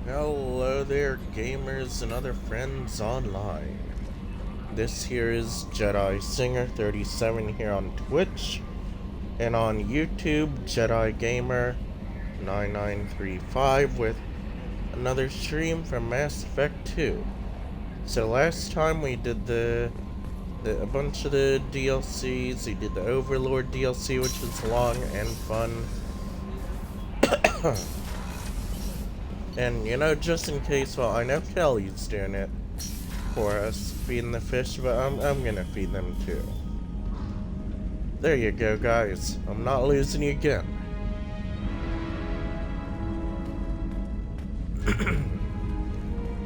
Hello there, gamers and other friends online. This here is Jedi Singer 37 here on Twitch, and on YouTube, Jedi Gamer 9935 with another stream from Mass Effect 2. So last time we did a bunch of the DLCs. We did the Overlord DLC, which was long and fun. And, you know, just in case, well, I know Kelly's doing it for us, feeding the fish, but I'm gonna feed them too. There you go, guys. I'm not losing you again.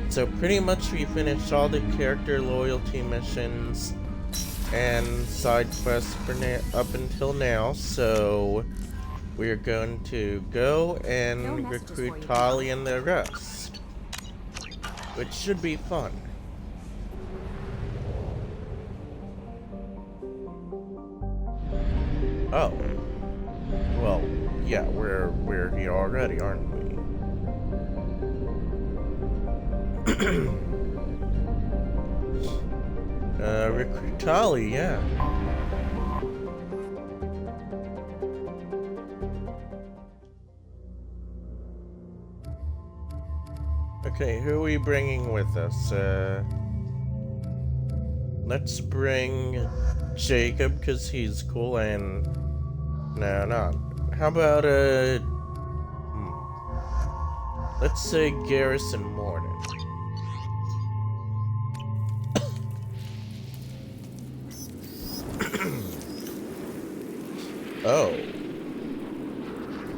So pretty much we finished all the character loyalty missions and side quests for up until now, so we're going to go and recruit Tali and the rest, which should be fun. Oh, well, yeah, we're here already, aren't we? Recruit Tali, yeah. Okay, who are we bringing with us? Let's bring Jacob, because he's cool, and... No. How about, let's say Garrison Morden.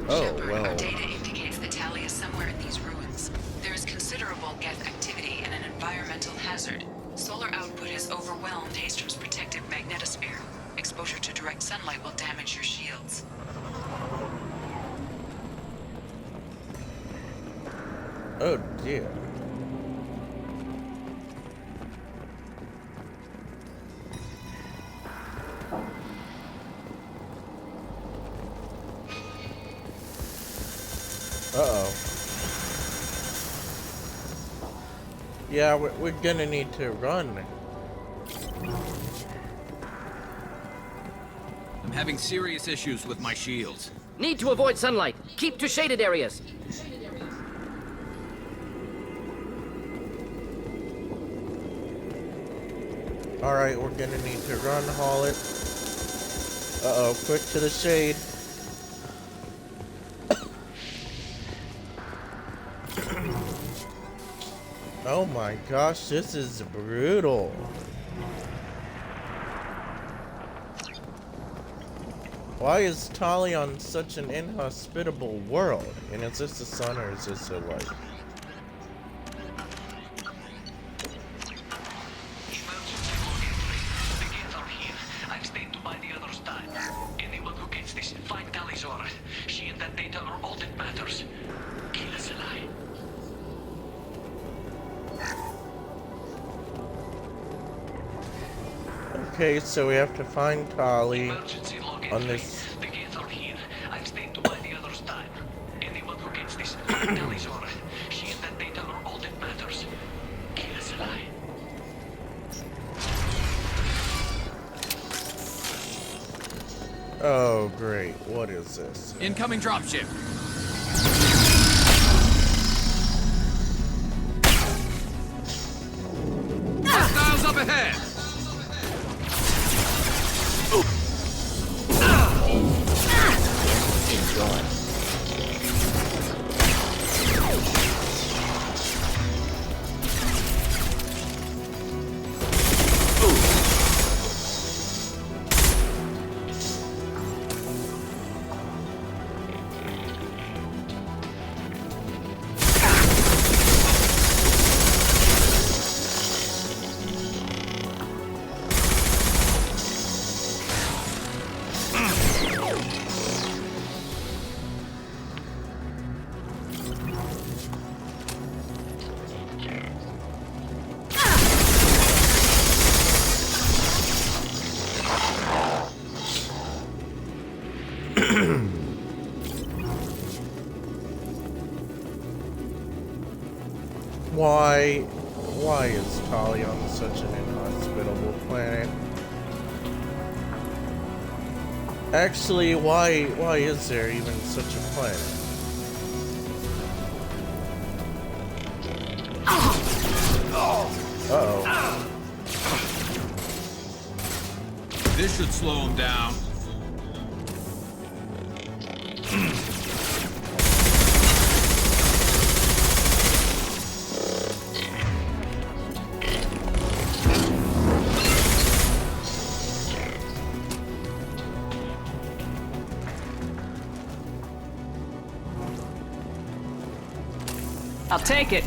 Shepard, well... our data indicates that Tali is somewhere in these ruins. There is considerable Geth activity and an environmental hazard. Solar output has overwhelmed Hastrom's protective magnetosphere. Exposure to direct sunlight will damage your shields. Oh dear. Uh-oh. Yeah, we're gonna need to run. I'm having serious issues with my shields. Need to avoid sunlight. Keep to shaded areas. Alright, we're gonna need to run, haul it. Uh-oh, quick to the shade. Oh my gosh, this is brutal. Why is Tali on such an inhospitable world? And is this the sun or is this a light? Okay, so we have to find Tali on this. The gates are here. I've stayed to buy the others time. Anyone who gets this, Tali's order. She and that data are all that matters. Kill us alive. Oh, great. What is this? Incoming dropship. Hostiles up ahead. Why is Tali on such an inhospitable planet? Actually, why is there even such a planet? Uh-oh. This should slow him down. I'll take it.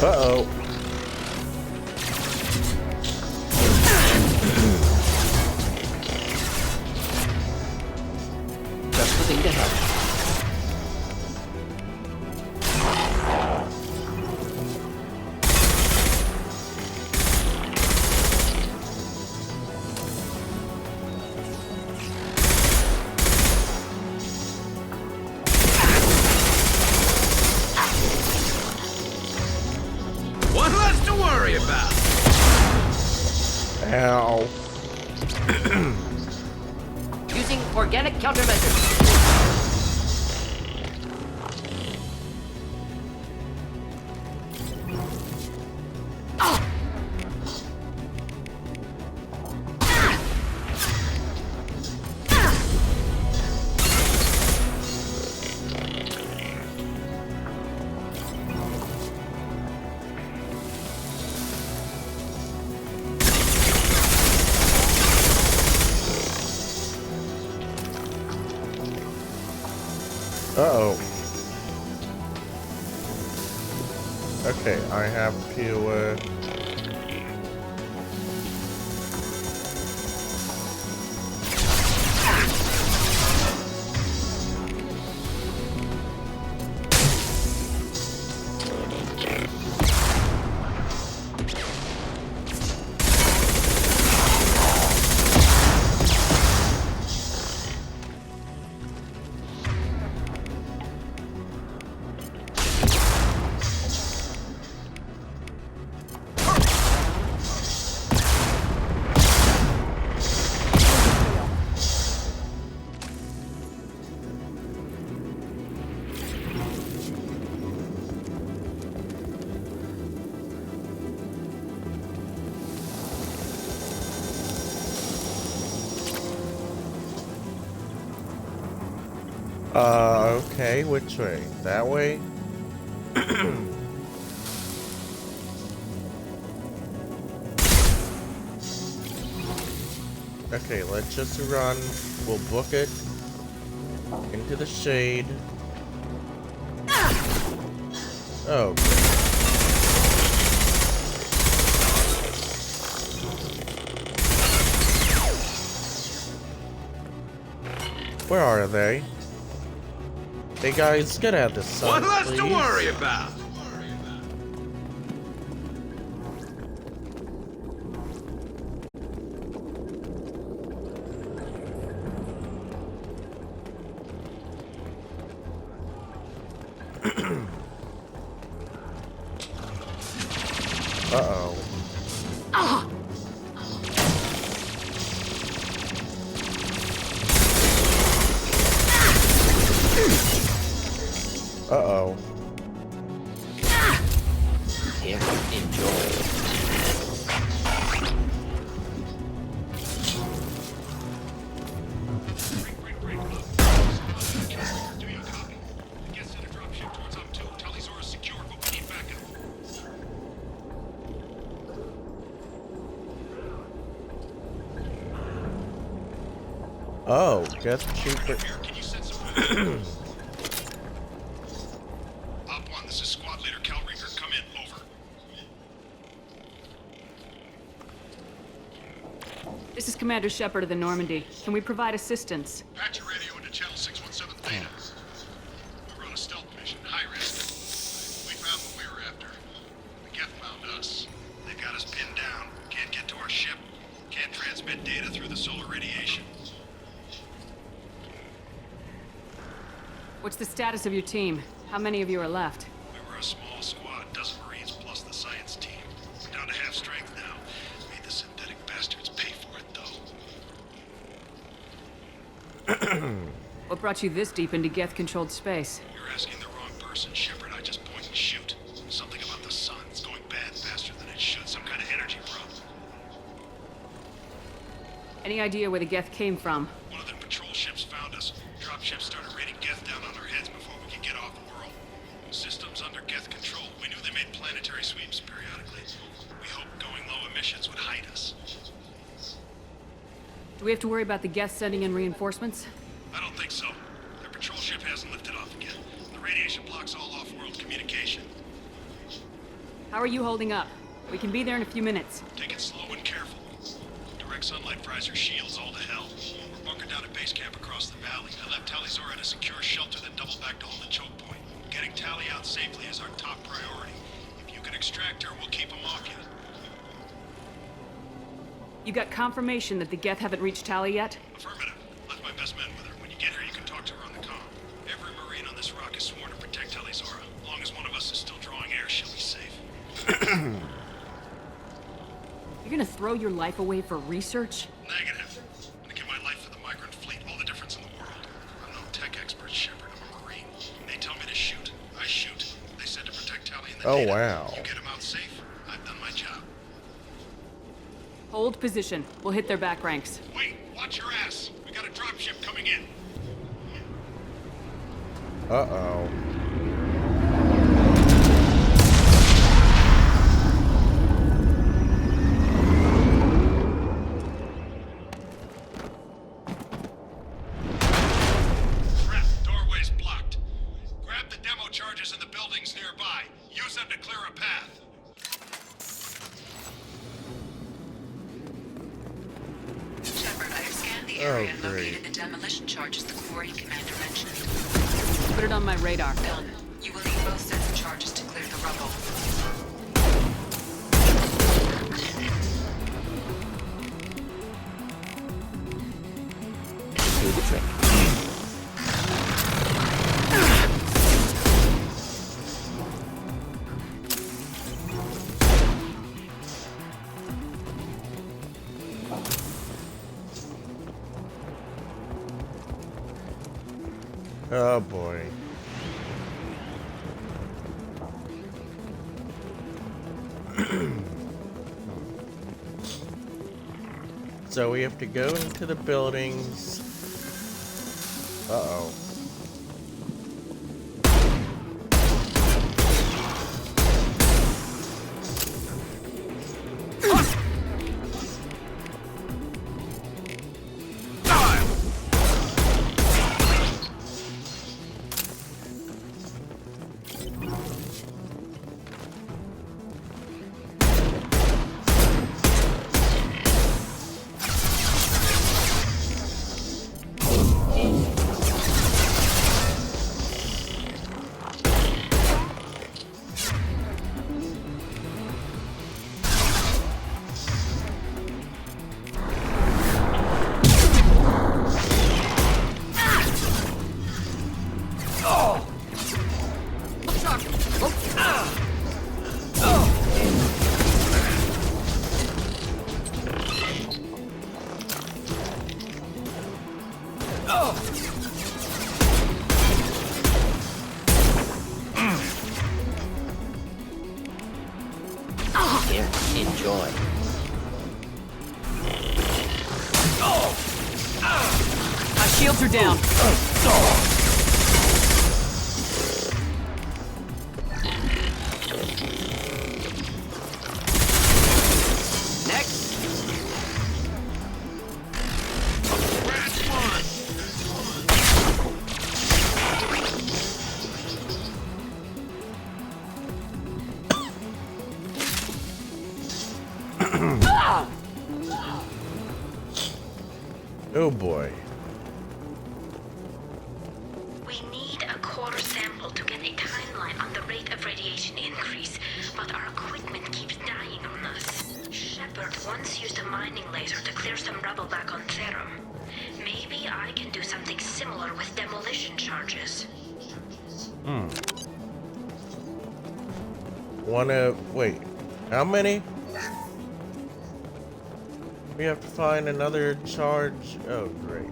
Uh-oh. Just the thing to help. One less to worry about. Ow. Using organic countermeasures. Uh-oh. Okay, I have to, okay, which way? That way? Okay, let's just run. We'll book it into the shade. Oh, great. Where are they? Hey guys, get out of the sun, One less please. to worry about. Uh-oh. Uh-oh. Here, enjoy. Do you copy? Get set a dropship towards up 2. Tali's orders secured, but we need backup. Oh, guess cheaper. Here, can you send some... Op 1, this is squad leader Cal Reaper. Come in, over. This is Commander Shepard of the Normandy. Can we provide assistance? Patch your radio into channel 617 Theta. We run a stealth mission, high risk. We found what we were after. The Geth found us. They got us pinned down. Can't transmit data through the solar radiation. What's the status of your team? How many of you are left? We were a small squad, dozen Marines plus the science team. We're down to half strength now. Made the synthetic bastards pay for it, though. What brought you this deep into Geth-controlled space? You're asking the wrong person, Shepard. I just point and shoot. Something about the sun. It's going bad faster than it should. Some kind of energy problem. Any idea where the Geth came from? One of the patrol ships found us. Dropships started raining Geth down on our heads before we could get off world. Systems under Geth control. We knew they made planetary sweeps periodically. We hoped going low emissions would hide us. Do we have to worry about the Geth sending in reinforcements? I don't think so. Their patrol ship hasn't lifted off again. The radiation blocks all off-world communication. How are you holding up? We can be there in a few minutes. Take it slow and careful. Direct sunlight fries our shields all to hell. We're bunkered down at base camp across the valley. I left Tali at a secure shelter, then doubled back to hold the choke point. Getting Tali out safely is our top priority. If you can extract her, we'll keep them off you. You got confirmation that the Geth haven't reached Tali yet? Affirmative. Left my best men with her. When you get her, you can talk to her on the comm. Every Marine on this rock is sworn to protect Tali Zora. As long as one of us is still drawing air, she'll be safe. You're gonna throw your life away for research? Negative. I'm gonna give my life for the migrant fleet. All the difference in the world. I'm no tech expert, Shepard. I'm a Marine. They tell me to shoot. I shoot. They said to protect Tali and the Oh, data. wow. You get them out safe. I've done my job. Hold position. We'll hit their back ranks. Wait, watch your ass. We got a dropship coming in. Uh-oh. Crap, doorway's blocked. Grab the demo charges in the buildings nearby. Use them to clear a path. Shepard, I have scanned the Oh, area and great. located the demolition charges the Quarian commander mentioned. Put it on my radar. Done. You will need both sets of charges to clear the rubble. Do the trick. Oh boy. So we have to go into the buildings. Uh-oh. Here, enjoy. My shields are down. Next. Oh boy. We need a core sample to get a timeline on the rate of radiation increase, but our equipment keeps dying on us. Shepard Albert once used a mining laser to clear some rubble back on Therum. Maybe I can do something similar with demolition charges. Wait, how many? We have to find another charge. Oh, great.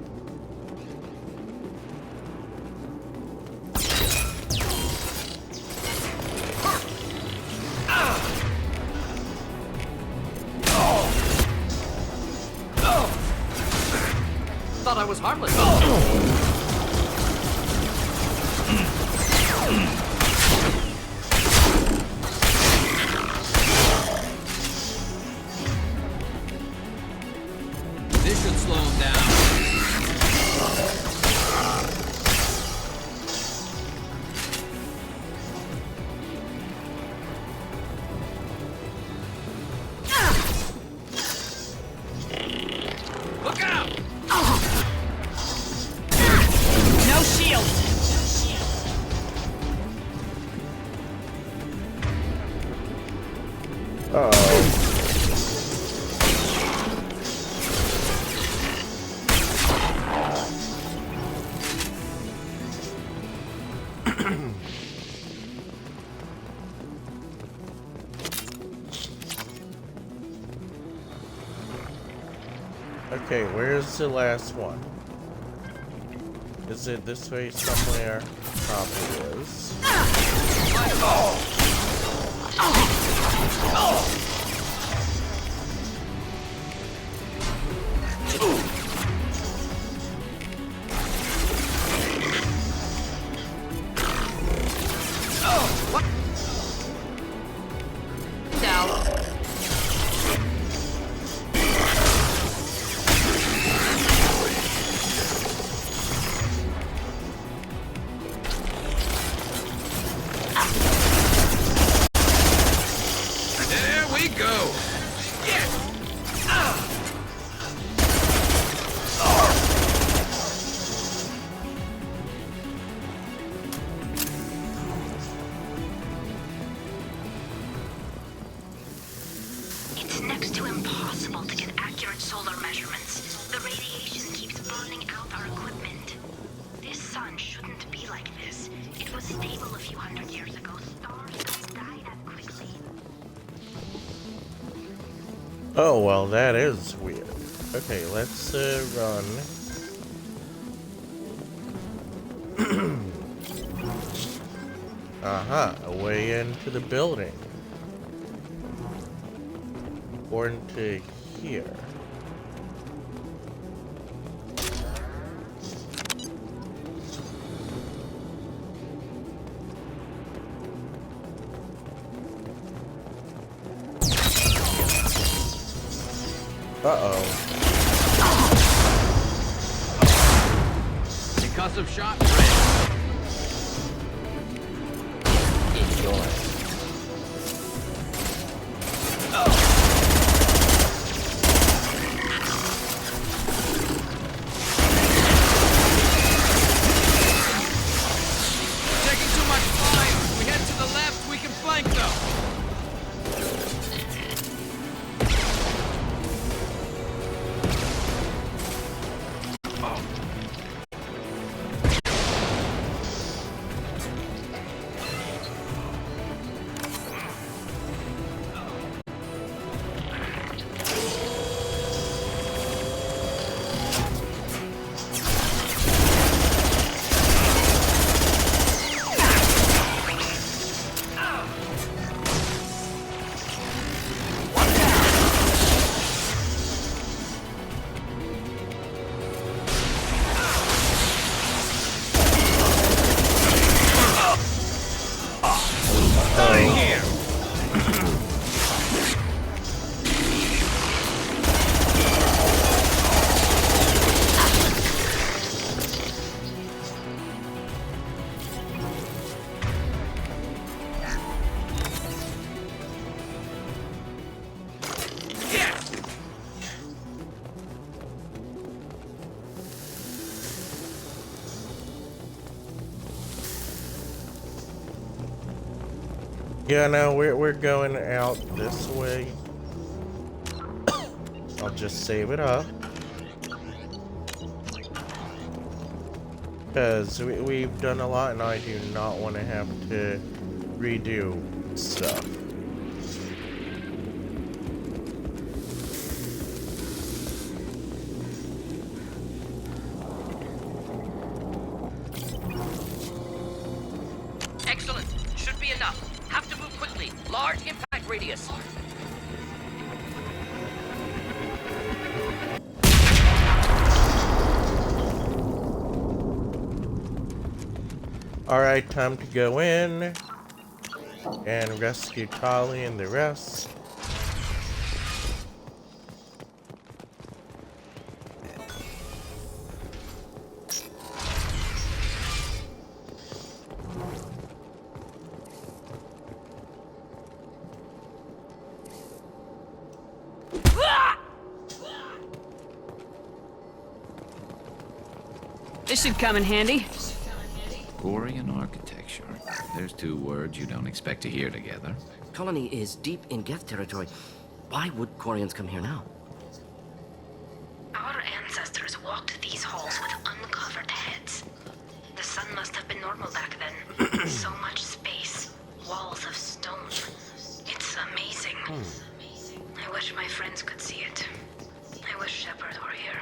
Thought I was harmless. This should slow him down. Look out! No shield! Uh-oh. Okay, where's the last one? Is it this way somewhere? Probably is. There we go. It's next to impossible to get accurate solar measurements. The radiation keeps burning out our equipment. This sun shouldn't be like this. It was stable a few hundred years ago. Stars don't die that quickly. Oh, well, that is weird. Okay, let's run. Away into the building. Or into here. Uh-oh. Concussive shot ready. Enjoy. Taking too much fire. We head to the left, we can flank them. Yeah, no, we're going out this way. I'll just save it up. Because we've done a lot and I do not want to have to redo stuff. Excellent. Should be enough. Have to move quickly. Large impact radius. Alright, time to go in and rescue Tali and the rest. This should come in handy. Quarian architecture. There's two words you don't expect to hear together. Colony is deep in Geth territory. Why would Quarians come here now? Our ancestors walked these halls with uncovered heads. The sun must have been normal back then. So much space, walls of stone. It's amazing. I wish my friends could see it. I wish Shepard were here.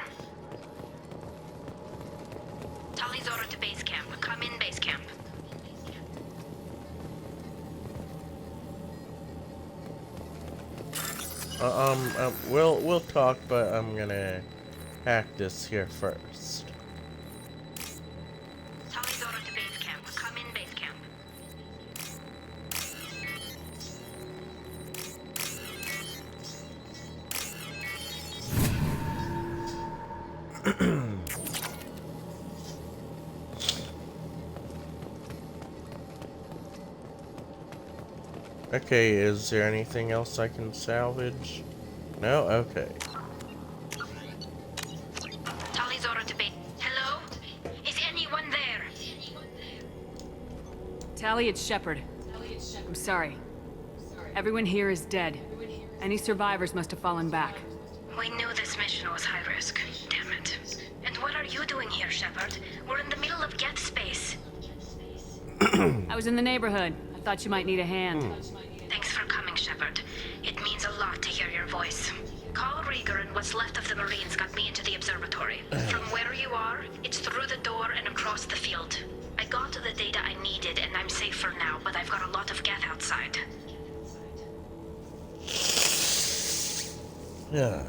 Tali's order to base camp. Come in, base camp. We'll talk, but I'm gonna hack this here first. Tali's order to base camp. Come in, base camp. Okay, is there anything else I can salvage? No? Okay. Tali's order to base. Hello? Is anyone there? Tali, it's Shepard. I'm sorry. Everyone here is dead. Any survivors must have fallen back. We knew this mission was high risk. Damn it. And what are you doing here, Shepard? We're in the middle of Geth space. I was in the neighborhood. I thought you might need a hand. Thanks for coming, Shepard. It means a lot to hear your voice. Call Rieger and what's left of the Marines got me into the observatory. From where you are, it's through the door and across the field. I got to the data I needed and I'm safe for now, but I've got a lot of Geth outside. Yeah.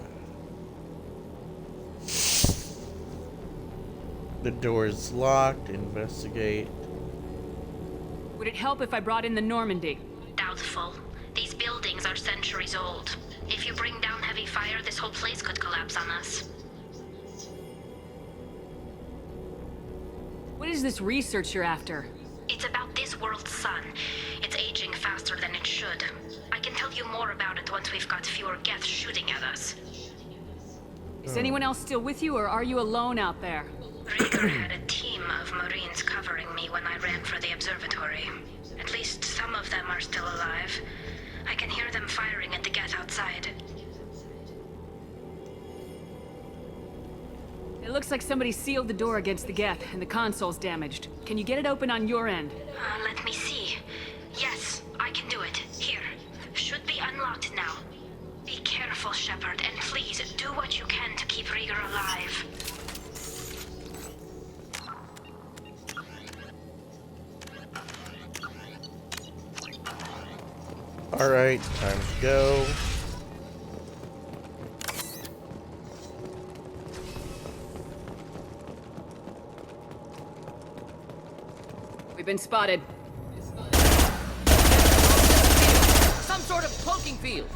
The door's locked. Investigate. Would it help if I brought in the Normandy? Doubtful. These buildings are centuries old. If you bring down heavy fire, this whole place could collapse on us. What is this research you're after? It's about this world's sun. It's aging faster than it should. I can tell you more about it once we've got fewer Geth shooting at us. Is anyone else still with you, or are you alone out there? Rieger had a team of Marines covering me when I ran for the observatory. At least some of them are still alive. I can hear them firing at the Geth outside. It looks like somebody sealed the door against the Geth, and the console's damaged. Can you get it open on your end? Let me see. Yes, I can do it. Here. Should be unlocked now. Be careful, Shepard, and please do what you can to keep Rieger alive. Alright, time to go. We've been spotted. Some sort of cloaking field.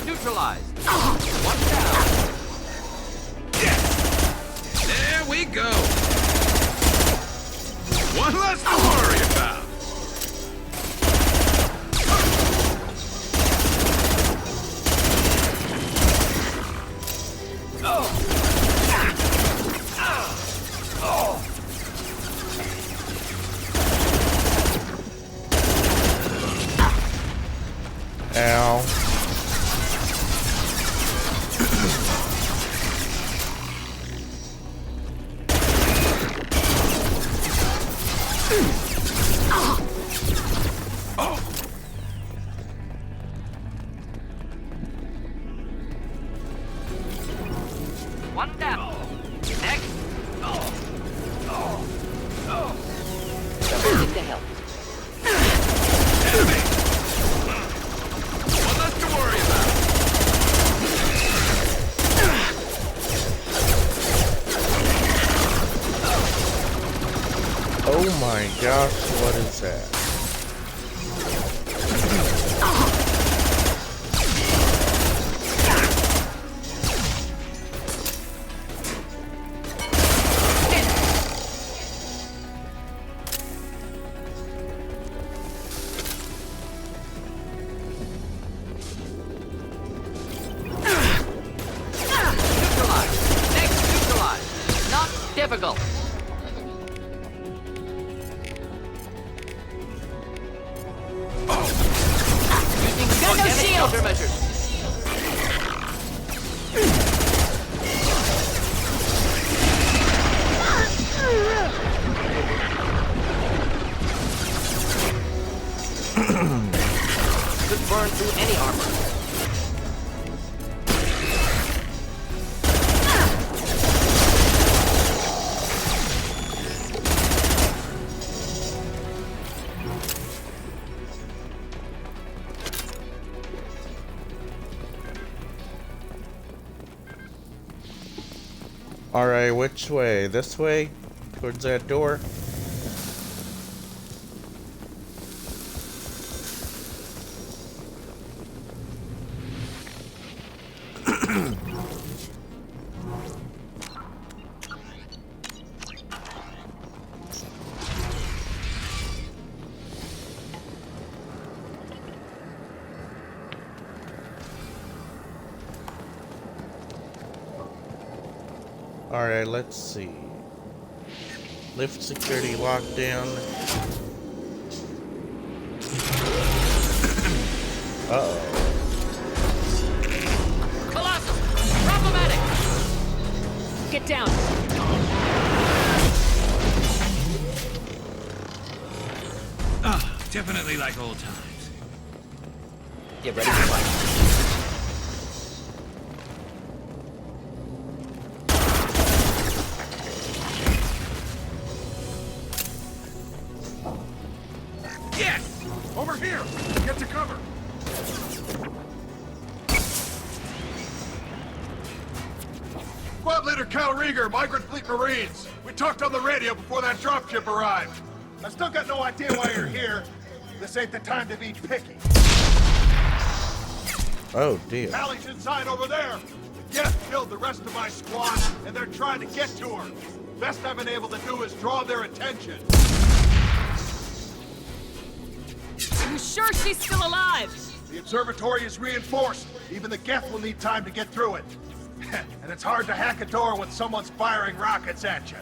Neutralized. One down. There we go! One less to worry about! Ow. One down. Next. Something to help. Enemy! One less to worry about. Oh my gosh, what is that? Neutralize. Next, neutralize. Not difficult. Using organic countermeasures. Could burn through any armor. Alright, which way? This way? Towards that door? Alright, let's see. Lift security lockdown. Uh-oh. Colossal! Problematic! Get down. Ah, definitely like old times. Get ready to fight. Yes! Over here! Get to cover! Squad Leader Cal Rieger, Migrant Fleet Marines. We talked on the radio before that dropship arrived. I still got no idea why you're here. This ain't the time to be picky. Oh dear. Tali's inside over there. The Geth killed the rest of my squad, and they're trying to get to her. Best I've been able to do is draw their attention. Are you sure she's still alive? The observatory is reinforced. Even the Geth will need time to get through it. And it's hard to hack a door when someone's firing rockets at you.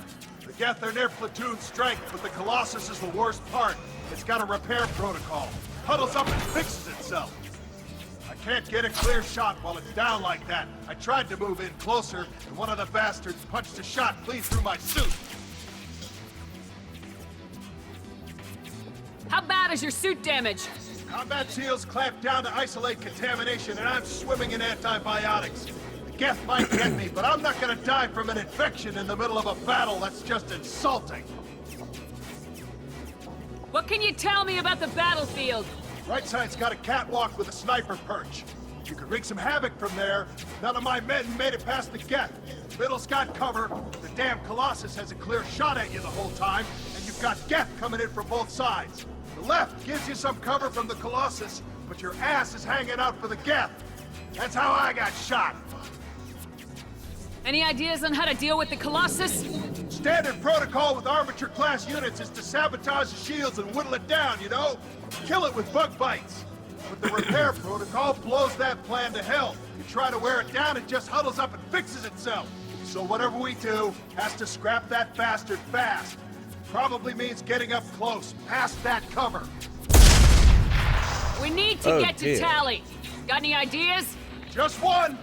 The Geth are near platoon strength, but the Colossus is the worst part. It's got a repair protocol. Huddles up and fixes itself. I can't get a clear shot while it's down like that. I tried to move in closer, and one of the bastards punched a shot clean through my suit. How bad is your suit damage? Combat seals clamped down to isolate contamination, and I'm swimming in antibiotics. The Geth might get me, but I'm not gonna die from an infection in the middle of a battle. That's just insulting. What can you tell me about the battlefield? Right side's got a catwalk with a sniper perch. You could wreak some havoc from there. None of my men made it past the Geth. Middle's got cover. The damn Colossus has a clear shot at you the whole time, and you've got Geth coming in from both sides. The left gives you some cover from the Colossus, but your ass is hanging out for the Geth. That's how I got shot. Any ideas on how to deal with the Colossus? Standard protocol with armature-class units is to sabotage the shields and whittle it down, you know? Kill it with bug bites. But the repair protocol blows that plan to hell. You try to wear it down, it just huddles up and fixes itself. So whatever we do has to scrap that bastard fast. Probably means getting up close, past that cover. We need to Oh, get to dear. Tali. Got any ideas? Just one!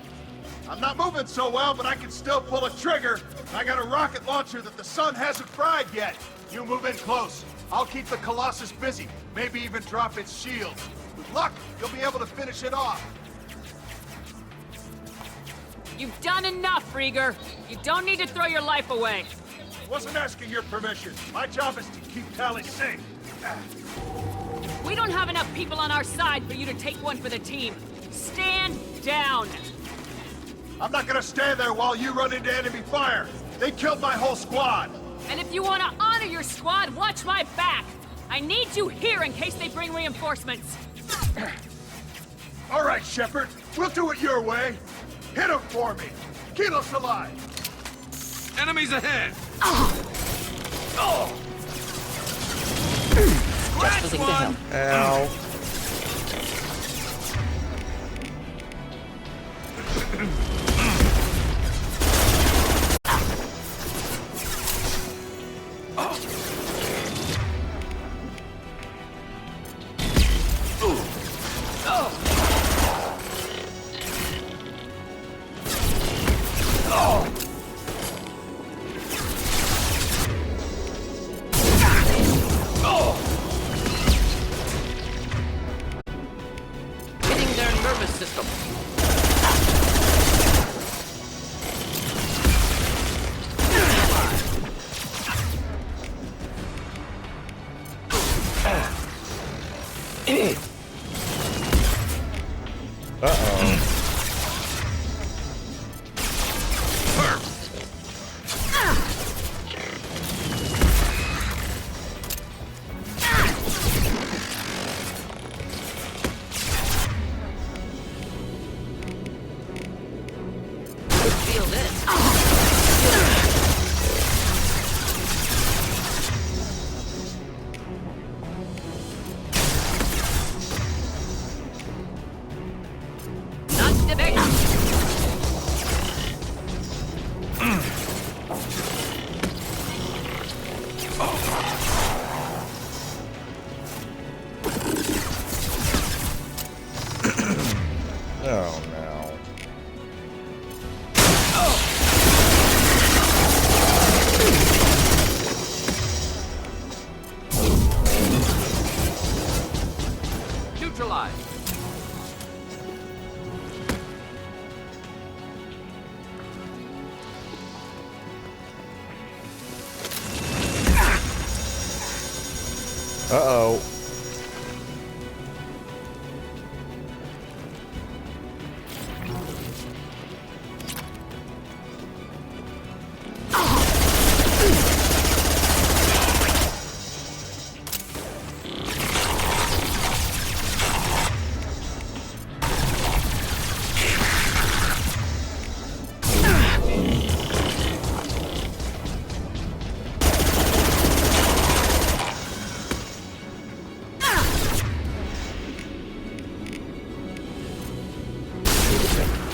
I'm not moving so well, but I can still pull a trigger. I got a rocket launcher that the sun hasn't fried yet. You move in close. I'll keep the Colossus busy. Maybe even drop its shields. With luck, you'll be able to finish it off. You've done enough, Rieger. You don't need to throw your life away. Wasn't asking your permission. My job is to keep Tali safe. We don't have enough people on our side for you to take one for the team. Stand down. I'm not gonna stand there while you run into enemy fire. They killed my whole squad. And if you want to honor your squad, watch my back. I need you here in case they bring reinforcements. All right, Shepard. We'll do it your way. Hit him for me. Kilos alive. Enemies ahead! Just losing the hill. Ow. Hitting their nervous system. Uh-oh. Feel this. Not the Oh, no. neutralized. Uh-oh.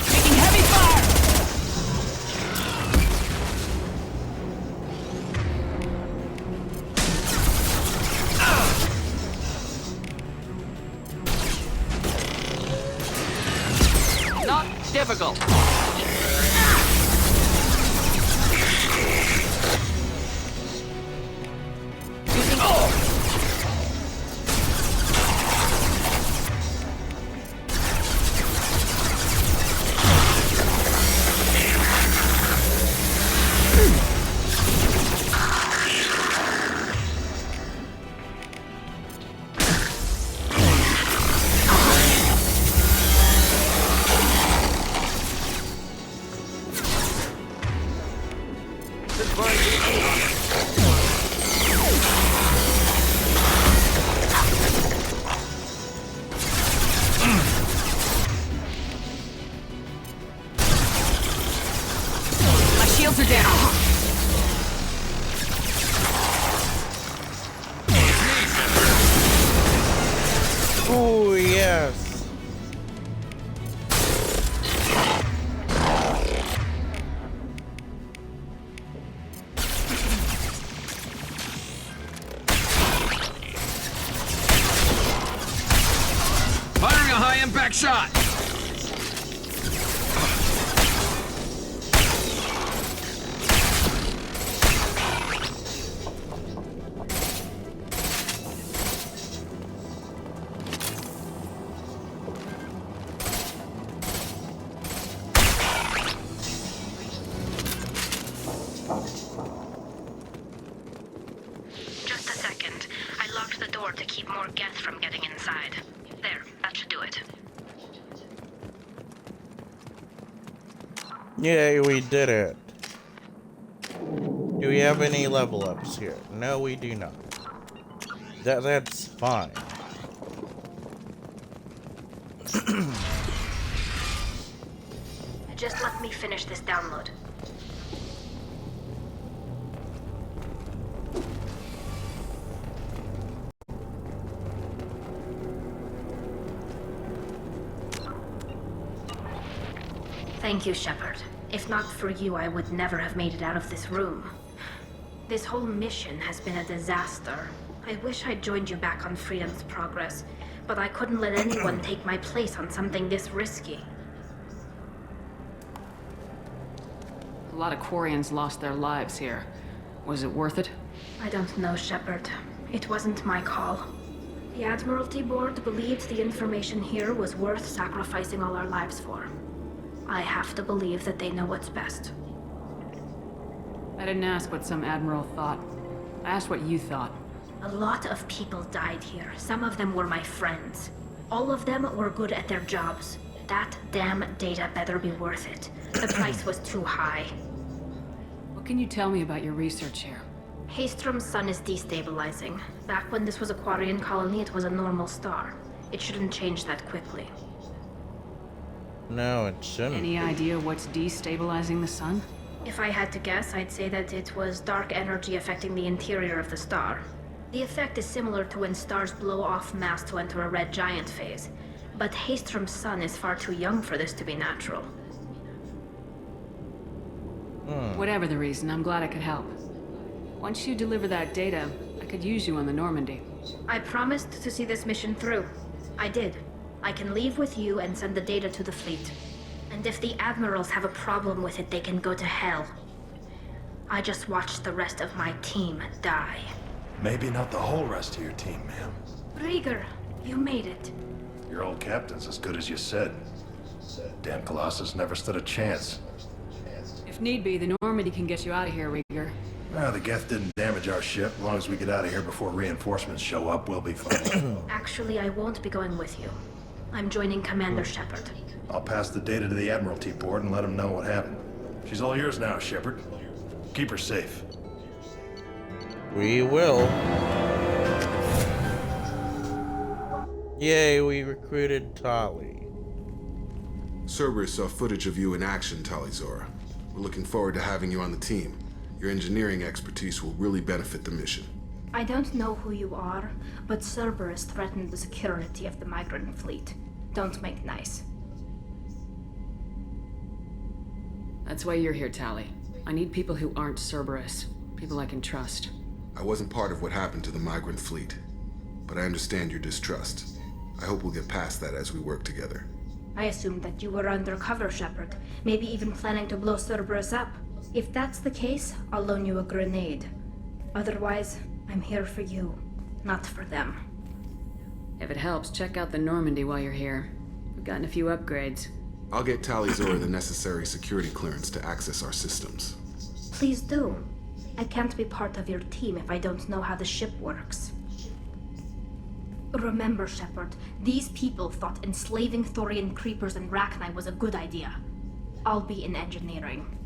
Taking heavy fire! Not difficult. Using My shields are down. Ooh, yes. stand back shot! Just a second. I locked the door to keep more Geth from getting inside. There, that should do it. Yay, we did it. Do we have any level ups here? No, we do not. That's fine. Just let me finish this download. Thank you, Shepard. If not for you, I would never have made it out of this room. This whole mission has been a disaster. I wish I'd joined you back on Freedom's Progress, but I couldn't let anyone take my place on something this risky. A lot of Quarians lost their lives here. Was it worth it? I don't know, Shepard. It wasn't my call. The Admiralty Board believed the information here was worth sacrificing all our lives for. I have to believe that they know what's best. I didn't ask what some admiral thought. I asked what you thought. A lot of people died here. Some of them were my friends. All of them were good at their jobs. That damn data better be worth it. The price was too high. What can you tell me about your research here? Haystrom's sun is destabilizing. Back when this was a Quarian colony, it was a normal star. It shouldn't change that quickly. No, it shouldn't. Any idea what's destabilizing the sun? If I had to guess, I'd say that it was dark energy affecting the interior of the star. The effect is similar to when stars blow off mass to enter a red giant phase. But Haystrom's sun is far too young for this to be natural. Whatever the reason, I'm glad I could help. Once you deliver that data, I could use you on the Normandy. I promised to see this mission through. I did. I can leave with you and send the data to the fleet. And if the admirals have a problem with it, they can go to hell. I just watched the rest of my team die. Maybe not the whole rest of your team, ma'am. Rieger, you made it. Your old captain's as good as you said. Damn Colossus never stood a chance. If need be, the Normandy can get you out of here, Rieger. The Geth didn't damage our ship. As long as we get out of here before reinforcements show up, we'll be fine. Actually, I won't be going with you. I'm joining Commander Shepard. I'll pass the data to the Admiralty Board and let them know what happened. She's all yours now, Shepard. Keep her safe. We will. Yay, we recruited Tali. Cerberus saw footage of you in action, Tali Zora. We're looking forward to having you on the team. Your engineering expertise will really benefit the mission. I don't know who you are, but Cerberus threatened the security of the migrant fleet. Don't make nice. That's why you're here, Tali. I need people who aren't Cerberus. People I can trust. I wasn't part of what happened to the migrant fleet, but I understand your distrust. I hope we'll get past that as we work together. I assumed that you were undercover, Shepard. Maybe even planning to blow Cerberus up. If that's the case, I'll loan you a grenade. Otherwise, I'm here for you, not for them. If it helps, check out the Normandy while you're here. We've gotten a few upgrades. I'll get Tali Zora the necessary security clearance to access our systems. Please do. I can't be part of your team if I don't know how the ship works. Remember, Shepard, these people thought enslaving Thorian creepers and Rachni was a good idea. I'll be in engineering.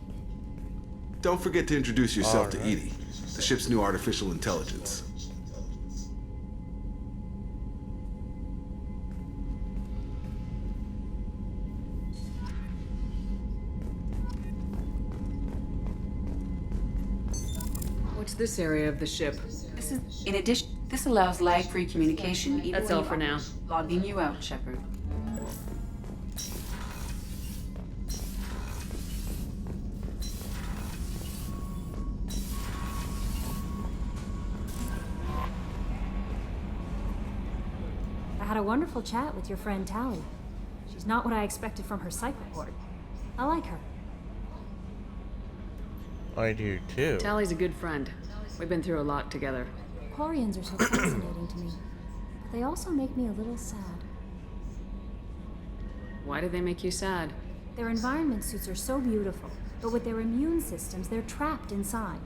Don't forget to introduce yourself to Edie, the ship's new artificial intelligence. What's this area of the ship? This is, in addition, this allows lag-free communication. Even That's when all you for are now. Logging you out, Shepard. I had a wonderful chat with your friend Tali. She's not what I expected from her psych report. I like her. I do too. Tally's a good friend. We've been through a lot together. Quarians are so fascinating to me, but they also make me a little sad. Why do they make you sad? Their environment suits are so beautiful, but with their immune systems, they're trapped inside.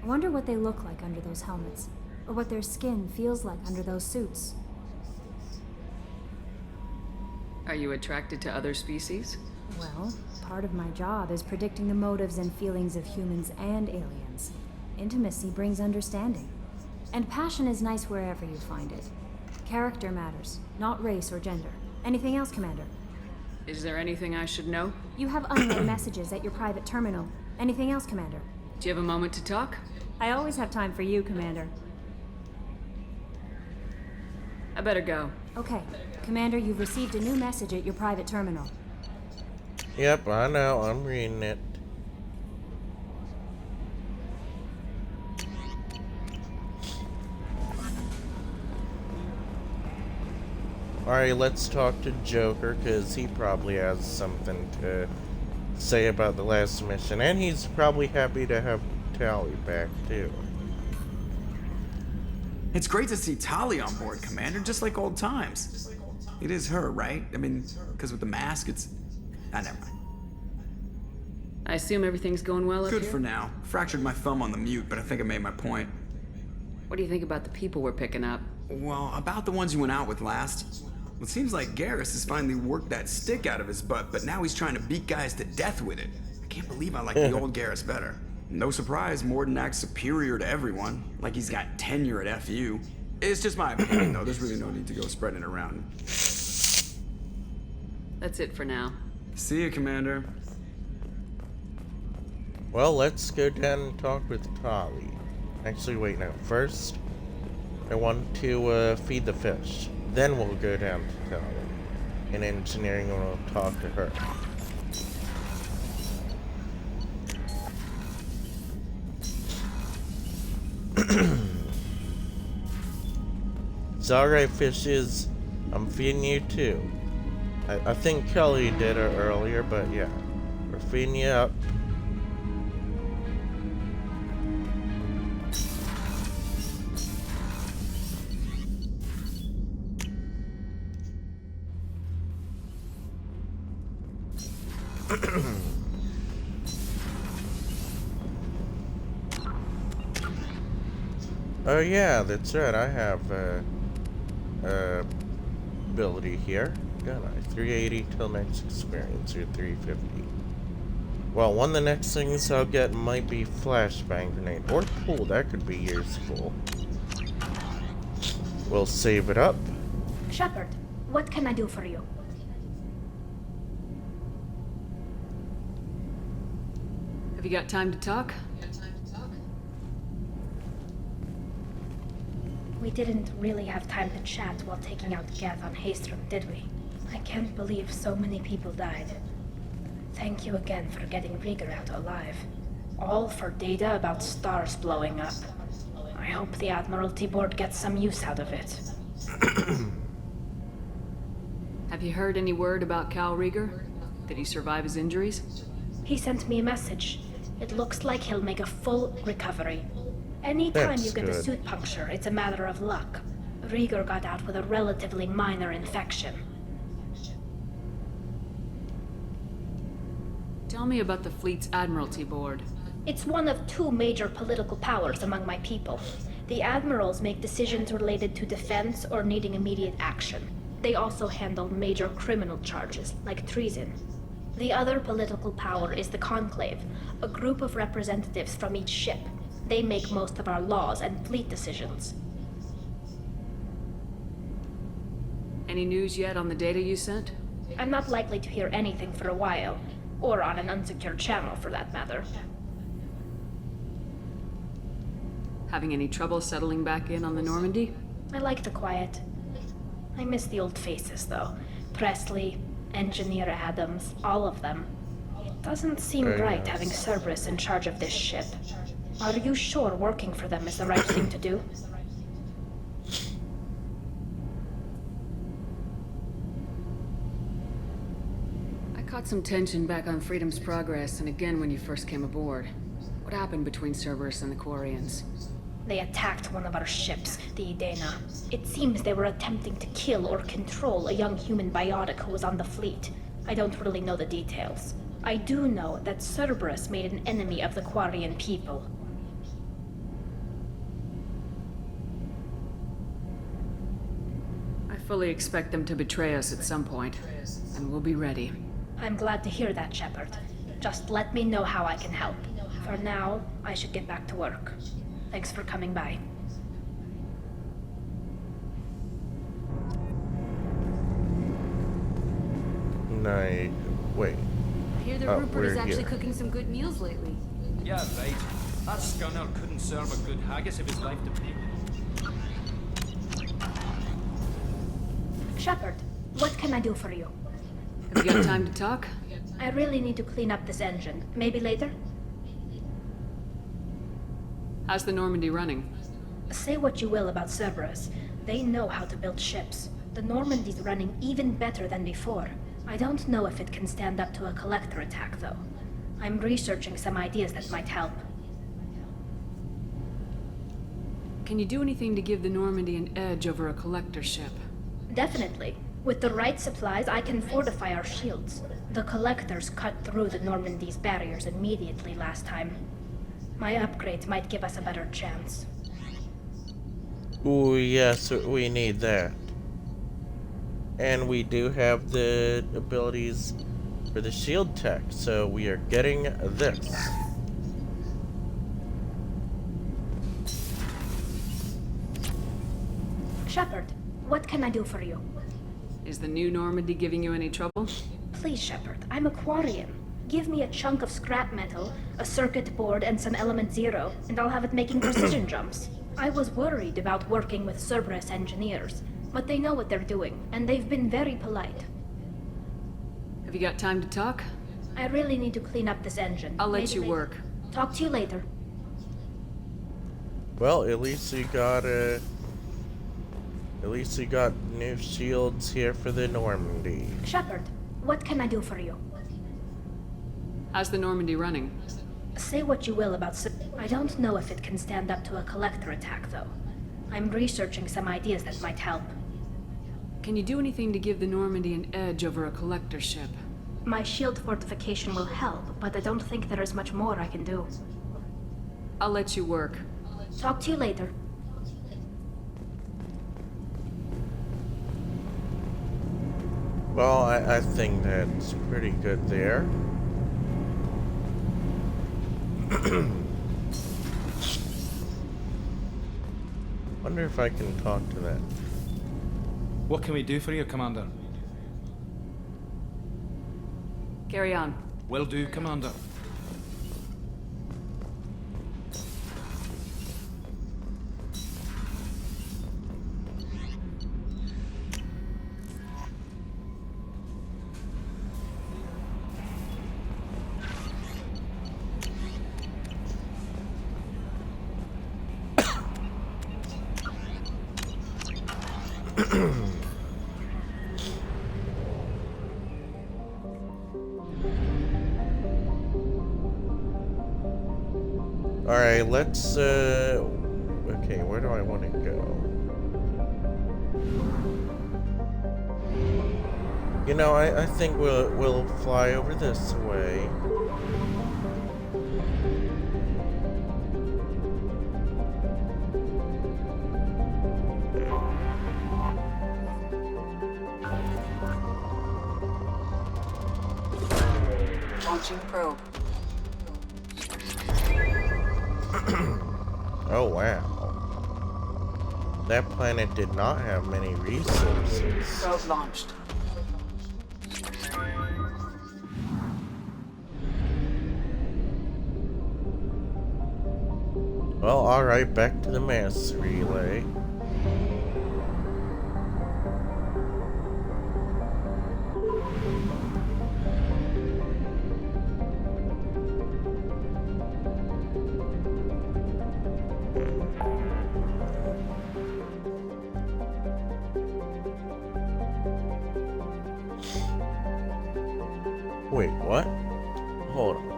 I wonder what they look like under those helmets, or what their skin feels like under those suits. Are you attracted to other species? Well, part of my job is predicting the motives and feelings of humans and aliens. Intimacy brings understanding. And passion is nice wherever you find it. Character matters, not race or gender. Anything else, Commander? Is there anything I should know? You have unread messages at your private terminal. Anything else, Commander? Do you have a moment to talk? I always have time for you, Commander. I better go. Okay. Commander, you've received a new message at your private terminal. Yep, I know. I'm reading it. Alright, let's talk to Joker, because he probably has something to say about the last mission. And he's probably happy to have Tali back, too. It's great to see Tali on board, Commander, just like old times. It is her, right? I mean, because with the mask, it's... Ah, never mind. I assume everything's going well up here? Good for now. Fractured my thumb on the mute, but I think I made my point. What do you think about the people we're picking up? Well, about the ones you went out with last. Well, it seems like Garrus has finally worked that stick out of his butt, but now he's trying to beat guys to death with it. I can't believe I like the old Garrus better. No surprise, Morden acts superior to everyone, like he's got tenure at FU. It's just my opinion, though. There's really no need to go spreading it around. That's it for now. See you, Commander. Well, let's go down and talk with Tali. Actually, wait, no. First, I want to feed the fish. Then we'll go down to Tali. In engineering, and we'll talk to her. It's alright, fishes. I'm feeding you too. I think Kelly did it earlier, but yeah. We're feeding you up. Oh yeah, that's right. I have ability here. Don't I? 380 till next experience, or 350. Well, one of the next things I'll get might be flashbang grenade or pool. That could be useful. We'll save it up. Shepard, what can I do for you? Have you got time to talk? We didn't really have time to chat while taking out Geth on Haystrom, did we? I can't believe so many people died. Thank you again for getting Rieger out alive. All for data about stars blowing up. I hope the Admiralty Board gets some use out of it. Have you heard any word about Cal Rieger? Did he survive his injuries? He sent me a message. It looks like he'll make a full recovery. Anytime you get a suit puncture, it's a matter of luck. Rieger got out with a relatively minor infection. Tell me about the fleet's Admiralty Board. It's one of two major political powers among my people. The admirals make decisions related to defense or needing immediate action. They also handle major criminal charges, like treason. The other political power is the Conclave, a group of representatives from each ship. They make most of our laws and fleet decisions. Any news yet on the data you sent? I'm not likely to hear anything for a while, or on an unsecured channel for that matter. Having any trouble settling back in on the Normandy? I like the quiet. I miss the old faces, though. Presley, Engineer Adams, all of them. It doesn't seem right having Cerberus in charge of this ship. Are you sure working for them is the right thing to do? Caught some tension back on Freedom's Progress, and again when you first came aboard. What happened between Cerberus and the Quarians? They attacked one of our ships, the Edena. It seems they were attempting to kill or control a young human biotic who was on the fleet. I don't really know the details. I do know that Cerberus made an enemy of the Quarian people. I fully expect them to betray us at some point, and we'll be ready. I'm glad to hear that, Shepard. Just let me know how I can help. For now, I should get back to work. Thanks for coming by. Night. Wait. I hear that Oh, Rupert we're is actually here. cooking some good meals lately. Yeah, right. That scunner couldn't serve a good haggis if his life depended. Shepard, what can I do for you? Have you got time to talk? I really need to clean up this engine. Maybe later? How's the Normandy running? Say what you will about Cerberus. They know how to build ships. The Normandy's running even better than before. I don't know if it can stand up to a collector attack, though. I'm researching some ideas that might help. Can you do anything to give the Normandy an edge over a collector ship? Definitely. With the right supplies, I can fortify our shields. The collectors cut through the Normandy's barriers immediately last time. My upgrades might give us a better chance. Ooh, yes, we need that. And we do have the abilities for the shield tech, so we are getting this. Shepard, what can I do for you? Is the new Normandy giving you any trouble? Please, Shepard, I'm a Quarian. Give me a chunk of scrap metal, a circuit board, and some element zero, and I'll have it making precision jumps. I was worried about working with Cerberus engineers, but they know what they're doing, and they've been very polite. Have you got time to talk? I really need to clean up this engine. I'll let Maybe you later. work. Talk to you later. Well, at least we got new shields here for the Normandy. Shepard, what can I do for you? How's the Normandy running? Say what you will about I don't know if it can stand up to a collector attack, though. I'm researching some ideas that might help. Can you do anything to give the Normandy an edge over a collector ship? My shield fortification will help, but I don't think there is much more I can do. I'll let you work. Talk to you later. Well, I think that's pretty good there. Wonder if I can talk to that. What can we do for you, Commander? Carry on. Will do, Commander. Alright, let's, okay, where do I want to go? You know, I think we'll fly over this way. Launching probe. Oh wow. That planet did not have many resources. Probe launched. Well, alright, back to the mass relay. Wait, what? Hold on.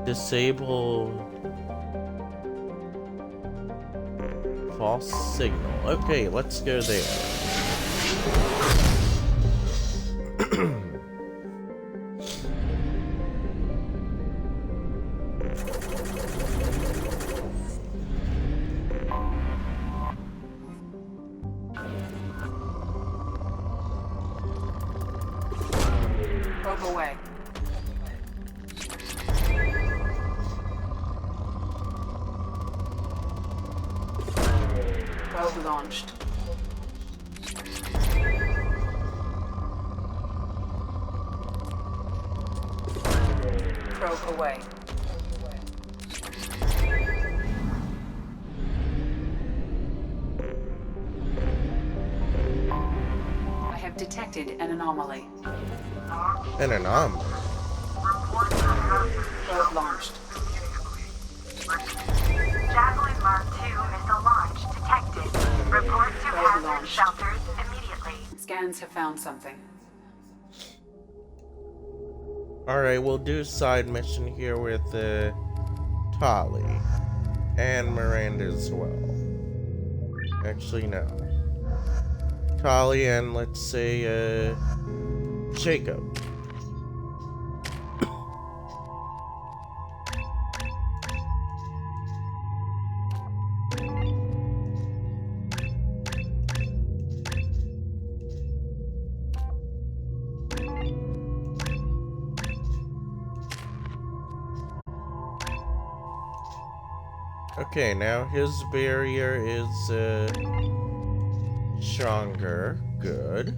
Disable false signal. Okay, let's go there. Probe away. Probe launched. Probe away. I have detected an anomaly. An anomaly. Probe launched. Javelin Mark II missile launch detected. Report to hazard shelters immediately. Scans have found something. Alright, we'll do a side mission here with Tali. And Miranda as well. Actually, no. Tali and, let's say, Jacob. Okay, now his barrier is stronger. Good.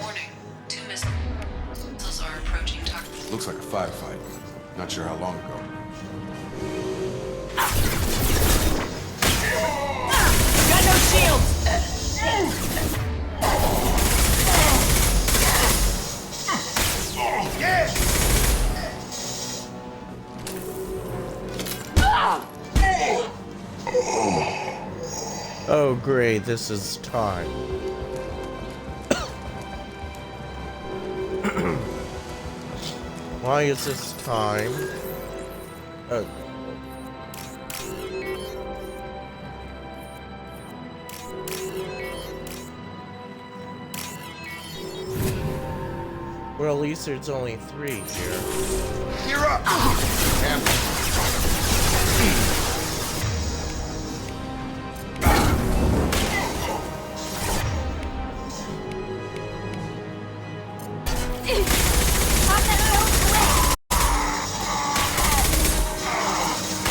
Warning. 2 missiles are approaching target. Looks like a firefight. Not sure how long ago. Got no shields! Oh, great, this is time. Why is this time? Well, at least there's only 3 here. You're up!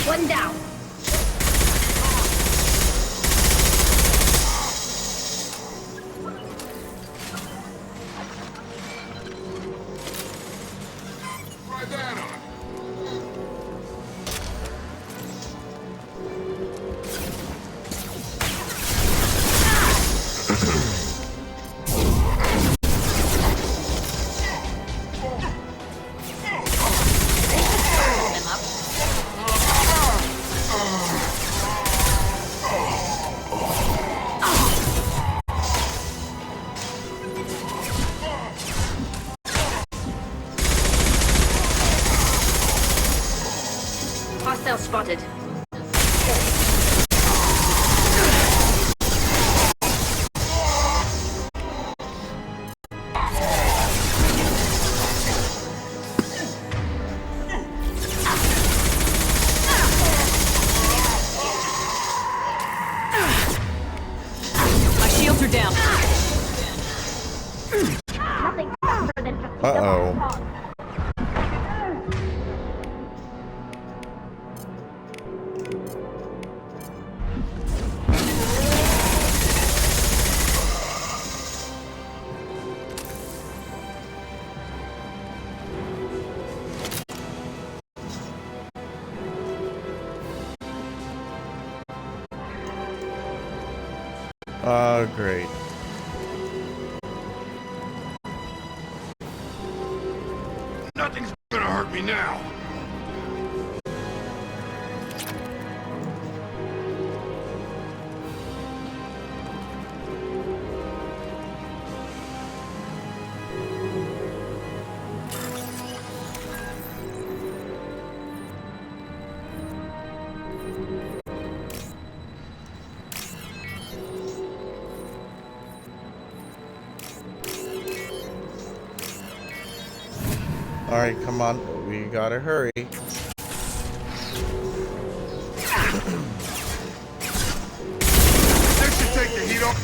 One down. Hostile spotted. My shields are down. Nothing tougher than just Uh-oh. Great. now! Alright, come on. We gotta hurry. That should take the heat off.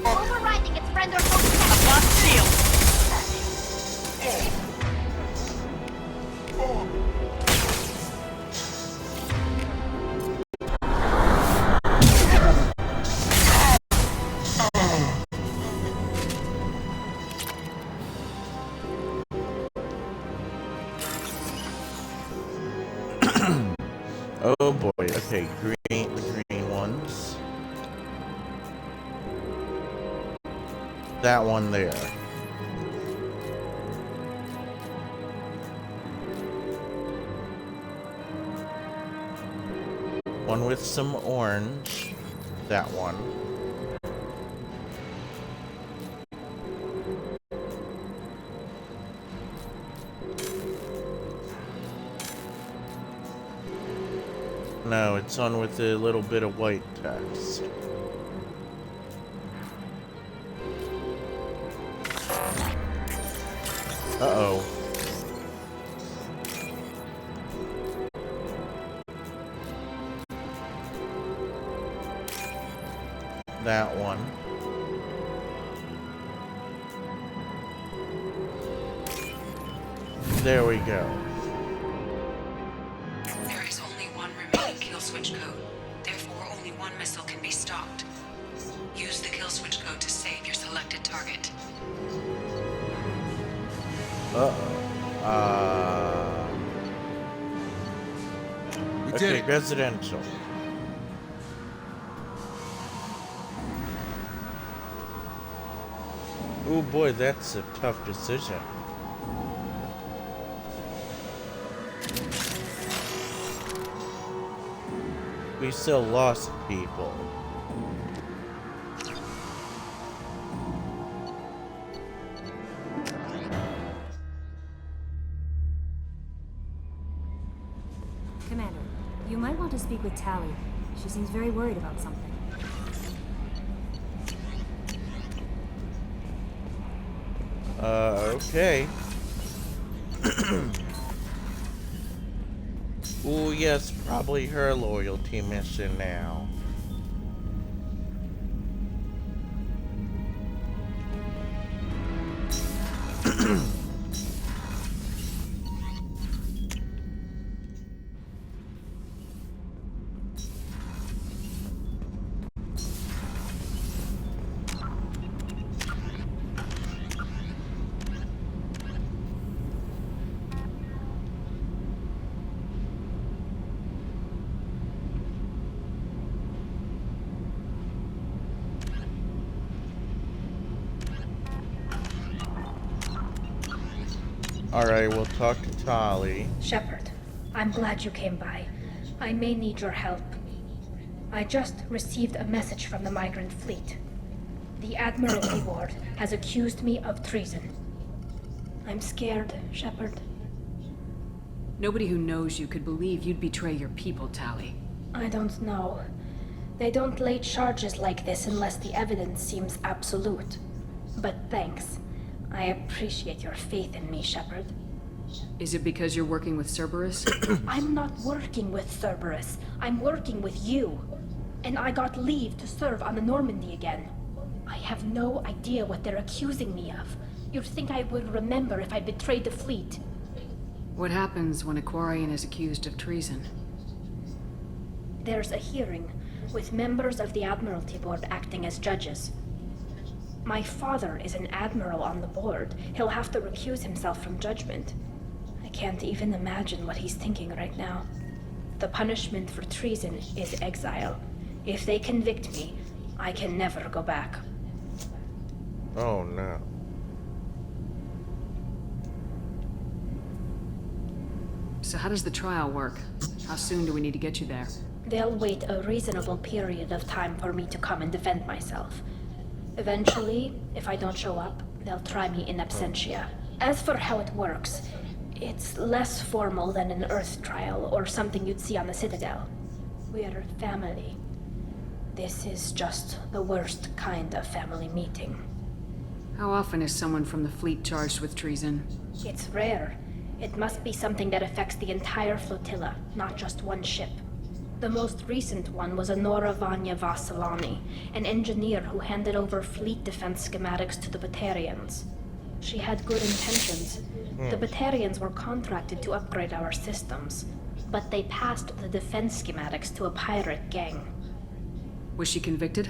Overriding its render focus. I've lost shield. Oh boy, okay, the green ones. That one there. One with some orange. That one. No, it's on with a little bit of white text. Uh-oh. That one. There we go. There is only one remaining kill switch code. Therefore, only one missile can be stopped. Use the kill switch code to save your selected target. We did Okay, it. residential. Oh boy, that's a tough decision. We still lost people. Commander, you might want to speak with Tali. She seems very worried about something. Okay. Oh yes, probably her loyalty mission now. Alright, we'll talk to Tali. Shepard, I'm glad you came by. I may need your help. I just received a message from the migrant fleet. The Admiralty Board has accused me of treason. I'm scared, Shepard. Nobody who knows you could believe you'd betray your people, Tali. I don't know. They don't lay charges like this unless the evidence seems absolute. But thanks. I appreciate your faith in me, Shepard. Is it because you're working with Cerberus? I'm not working with Cerberus. I'm working with you. And I got leave to serve on the Normandy again. I have no idea what they're accusing me of. You'd think I would remember if I betrayed the fleet. What happens when a Quarian is accused of treason? There's a hearing, with members of the Admiralty Board acting as judges. My father is an admiral on the board. He'll have to recuse himself from judgment. I can't even imagine what he's thinking right now. The punishment for treason is exile. If they convict me, I can never go back. Oh no. So how does the trial work? How soon do we need to get you there? They'll wait a reasonable period of time for me to come and defend myself. Eventually, if I don't show up, they'll try me in absentia. As for how it works, it's less formal than an Earth trial or something you'd see on the Citadel. We're family. This is just the worst kind of family meeting. How often is someone from the fleet charged with treason? It's rare. It must be something that affects the entire flotilla, not just one ship. The most recent one was Anora Vanya Vassilani, an engineer who handed over fleet defense schematics to the Batarians. She had good intentions. The Batarians were contracted to upgrade our systems, but they passed the defense schematics to a pirate gang. Was she convicted?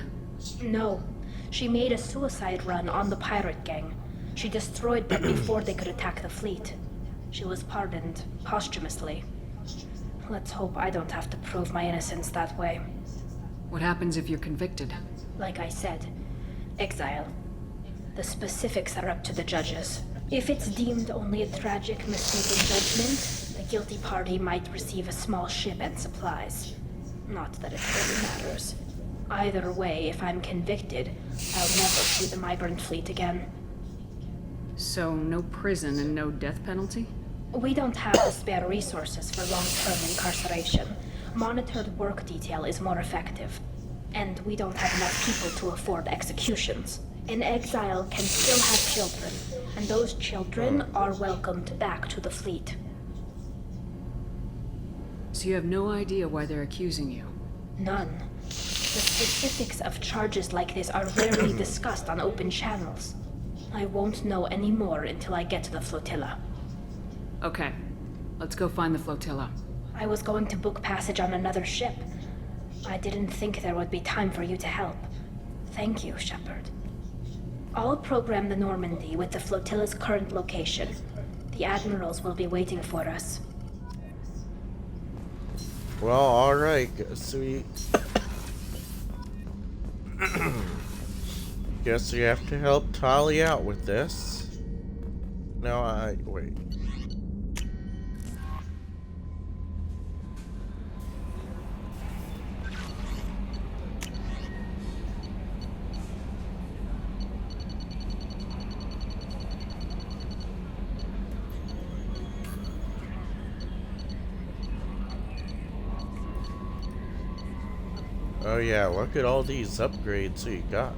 No. She made a suicide run on the pirate gang. She destroyed them before they could attack the fleet. She was pardoned posthumously. Let's hope I don't have to prove my innocence that way. What happens if you're convicted? Like I said, exile. The specifics are up to the judges. If it's deemed only a tragic mistake in judgment, the guilty party might receive a small ship and supplies. Not that it really matters. Either way, if I'm convicted, I'll never see the migrant fleet again. So, no prison and no death penalty? We don't have the spare resources for long-term incarceration. Monitored work detail is more effective. And we don't have enough people to afford executions. An exile can still have children, and those children are welcomed back to the fleet. So you have no idea why they're accusing you? None. The specifics of charges like this are rarely discussed on open channels. I won't know any more until I get to the flotilla. Okay. Let's go find the flotilla. I was going to book passage on another ship. I didn't think there would be time for you to help. Thank you, Shepard. I'll program the Normandy with the flotilla's current location. The admirals will be waiting for us. Well, alright, sweet. Guess we have to help Tali out with this. No, wait. Oh yeah, look at all these upgrades we got.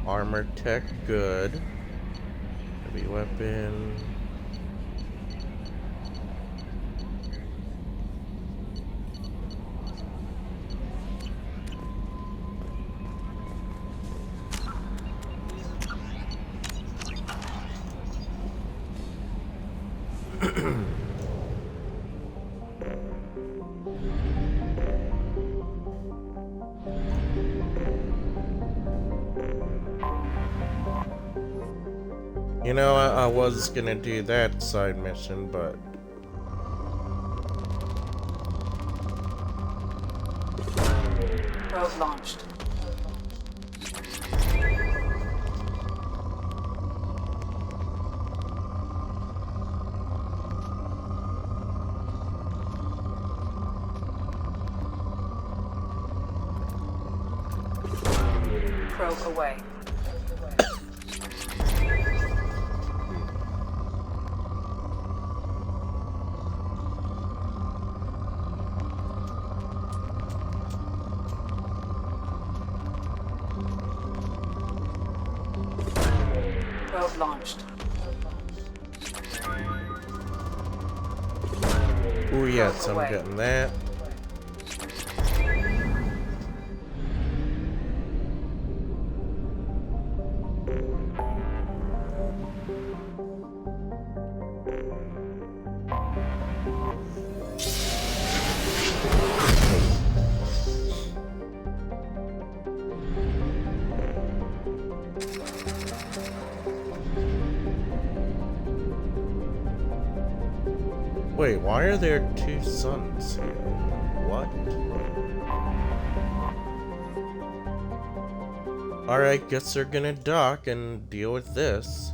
Armor tech, good. Heavy weapon. You know, I was gonna do that side mission, but... Probe launched. Probe away. Probe launched. Ooh, yes, I'm getting that. Wait, why are there two suns here? What? Alright, guess they're gonna dock and deal with this.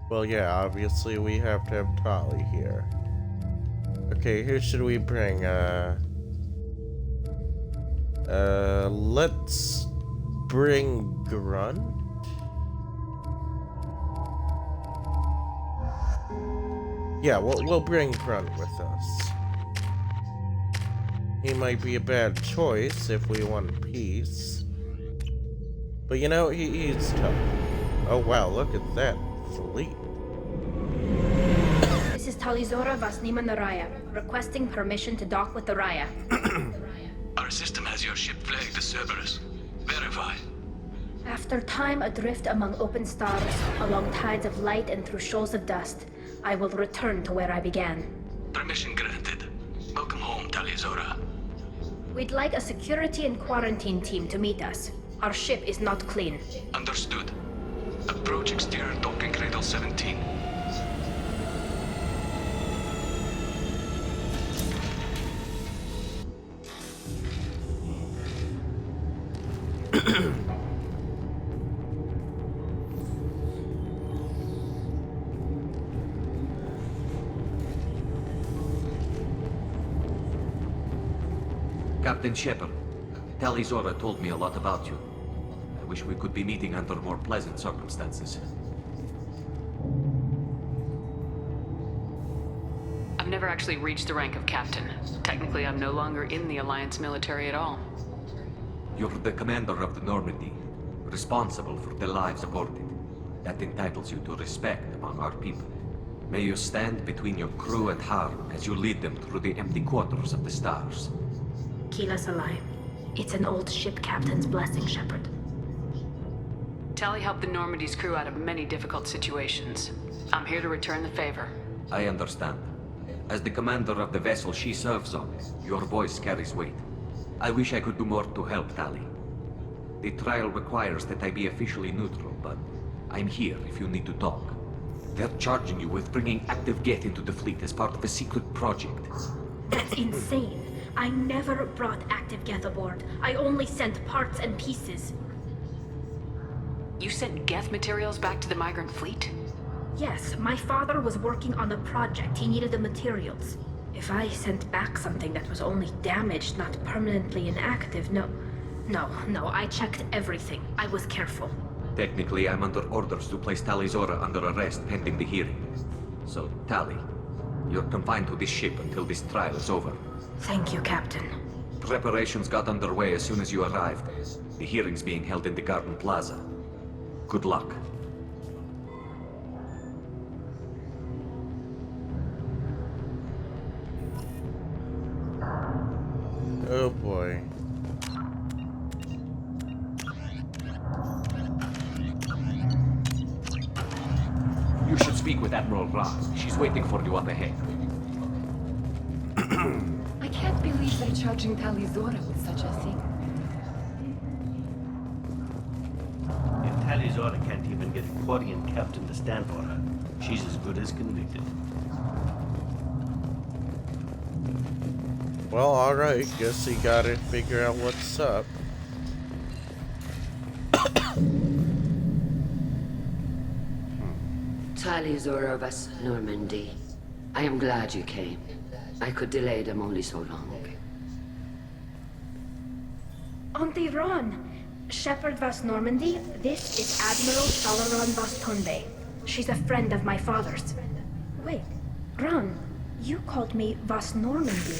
Well, yeah, obviously we have to have Tali here. Okay, who should we bring? Let's bring Grunt. Yeah, we'll bring Grunt with us. He might be a bad choice if we want peace. But you know, he's tough. Oh wow, look at that fleet. This is Talizora Vasnima Naraya, requesting permission to dock with the Raya. Our system has your ship flagged as Cerberus. Verify. After time adrift among open stars, along tides of light and through shoals of dust, I will return to where I began. Permission granted. Welcome home, Talizora. We'd like a security and quarantine team to meet us. Our ship is not clean. Understood. Approach exterior docking cradle 17. Captain Shepard, Talizora told me a lot about you. I wish we could be meeting under more pleasant circumstances. I've never actually reached the rank of captain. Technically, I'm no longer in the Alliance military at all. You're the commander of the Normandy, responsible for the lives aborted. That entitles you to respect among our people. May you stand between your crew and harm as you lead them through the empty quarters of the stars. Keep us alive. It's an old ship captain's blessing, Shepard. Tali helped the Normandy's crew out of many difficult situations. I'm here to return the favor. I understand. As the commander of the vessel she serves on, your voice carries weight. I wish I could do more to help Tali. The trial requires that I be officially neutral, but I'm here if you need to talk. They're charging you with bringing active Geth into the fleet as part of a secret project. That's insane. I never brought active Geth aboard. I only sent parts and pieces. You sent Geth materials back to the migrant fleet? Yes, my father was working on a project. He needed the materials. If I sent back something that was only damaged, not permanently inactive, no, I checked everything. I was careful. Technically, I'm under orders to place Talizora under arrest pending the hearing. So, Tali, you're confined to this ship until this trial is over. Thank you, Captain. Preparations got underway as soon as you arrived. The hearing's being held in the Garden Plaza. Good luck. Oh boy. You should speak with Admiral Raz. She's waiting for you up ahead. I can't believe they're charging Talizora with such a thing. If Talizora can't even get a Quarian captain to stand for her, she's as good as convicted. Well, alright, guess we gotta figure out what's up. Talizora of us, Normandy. I am glad you came. I could delay them only so long. Auntie Ron! Shepard Vas Normandy, this is Admiral Shalaron Vas Tonde. She's a friend of my father's. Wait, Ron, you called me Vas Normandy.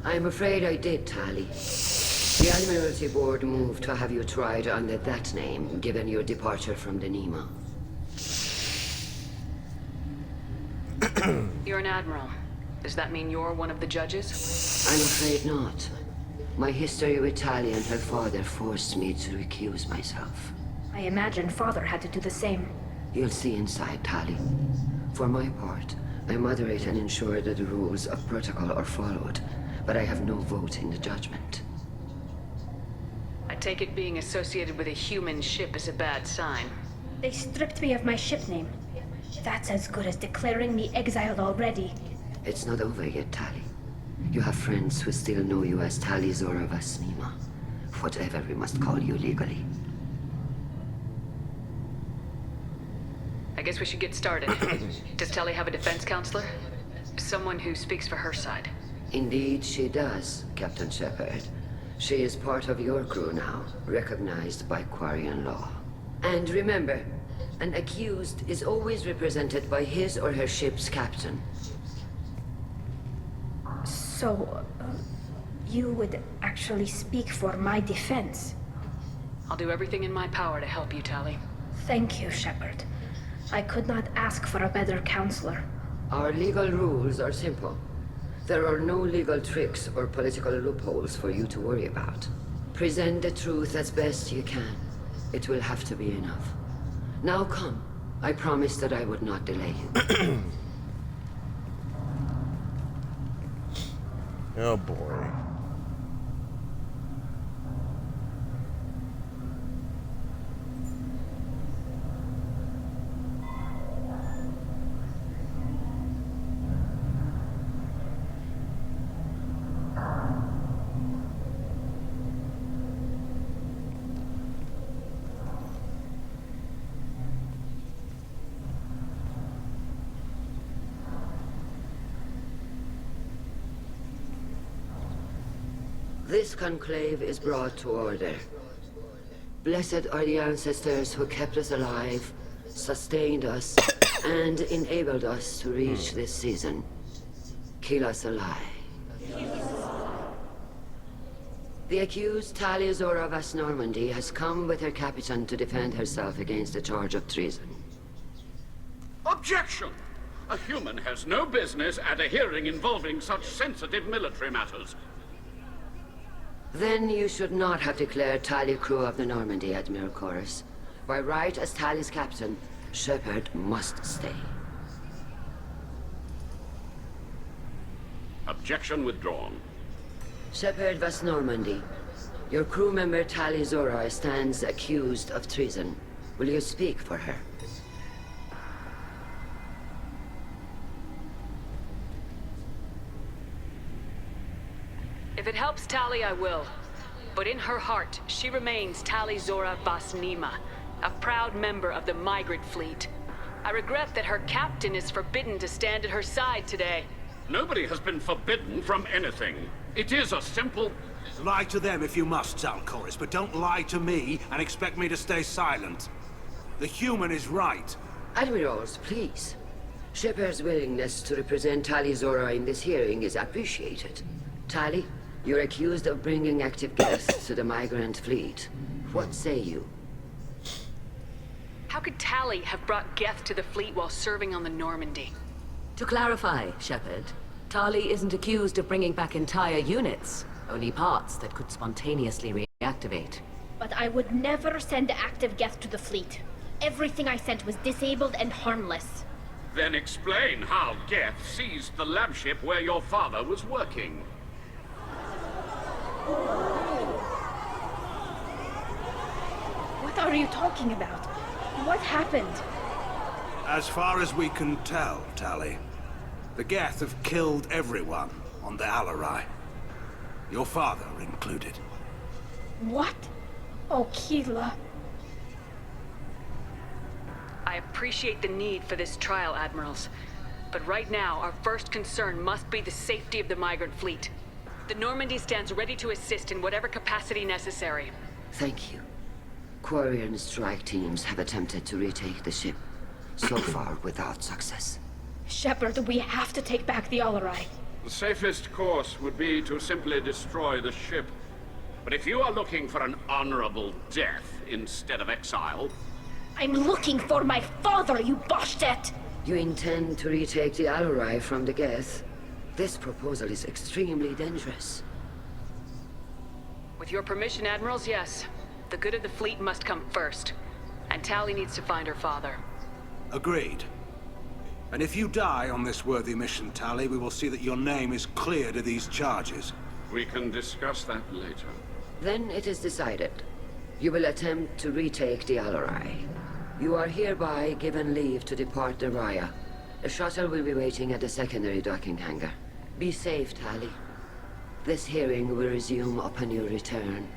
I'm afraid I did, Tali. The Admiralty Board moved to have you tried under that name, given your departure from the Nima. You're an admiral. Does that mean you're one of the judges? I'm afraid not. My history with Tali and her father forced me to recuse myself. I imagine father had to do the same. You'll see inside, Tali. For my part, I moderate and ensure that the rules of protocol are followed, but I have no vote in the judgment. I take it being associated with a human ship is a bad sign. They stripped me of my ship name. That's as good as declaring me exiled already. It's not over yet, Tali. You have friends who still know you as Talizora Vasnima. Whatever we must call you legally. I guess we should get started. Does Tali have a defense counselor? someone who speaks for her side. Indeed, she does, Captain Shepard. She is part of your crew now, recognized by Quarian law. And remember, an accused is always represented by his or her ship's captain. So, you would actually speak for my defense? I'll do everything in my power to help you, Tali. Thank you, Shepard. I could not ask for a better counselor. Our legal rules are simple. There are no legal tricks or political loopholes for you to worry about. Present the truth as best you can. It will have to be enough. Now come. I promised that I would not delay you. Oh boy. This conclave is brought to order. Blessed are the ancestors who kept us alive, sustained us, and enabled us to reach this season. Keep us alive. The accused Tali of Normandy has come with her captain to defend herself against a charge of treason. Objection! A human has no business at a hearing involving such sensitive military matters. Then you should not have declared Tali crew of the Normandy, Admiral Chorus. By right as Tali's captain, Shepard must stay. Objection withdrawn. Shepard was Normandy. Your crew member Tali Zora stands accused of treason. Will you speak for her? If it helps Tali, I will. But in her heart, she remains Tali Zora Vasnima, a proud member of the migrant fleet. I regret that her captain is forbidden to stand at her side today. Nobody has been forbidden from anything. It is a simple... Lie to them if you must, Zalcoris, but don't lie to me and expect me to stay silent. The human is right. Admirals, please. Shepard's willingness to represent Tali Zora in this hearing is appreciated. Tali, you're accused of bringing active guests to the migrant fleet. What say you? How could Tali have brought Geth to the fleet while serving on the Normandy? To clarify, Shepard, Tali isn't accused of bringing back entire units, only parts that could spontaneously reactivate. But I would never send active Geth to the fleet. Everything I sent was disabled and harmless. Then explain how Geth seized the lab ship where your father was working. What are you talking about? What happened? As far as we can tell, Tali, the Geth have killed everyone on the Alarai. Your father included. What? Oh, Keela. I appreciate the need for this trial, Admirals. But right now, our first concern must be the safety of the migrant fleet. The Normandy stands ready to assist in whatever capacity necessary. Thank you. Quarian strike teams have attempted to retake the ship, so far without success. Shepard, we have to take back the Alarai. The safest course would be to simply destroy the ship. But if you are looking for an honorable death instead of exile... I'm looking for my father, you bastet! You intend to retake the Alarai from the Geth? This proposal is extremely dangerous. With your permission, Admirals, yes. The good of the fleet must come first. And Tali needs to find her father. Agreed. And if you die on this worthy mission, Tali, we will see that your name is cleared of these charges. We can discuss that later. Then it is decided. You will attempt to retake the Alarai. You are hereby given leave to depart the Raya. A shuttle will be waiting at the secondary docking hangar. Be safe, Tali. This hearing will resume upon your return,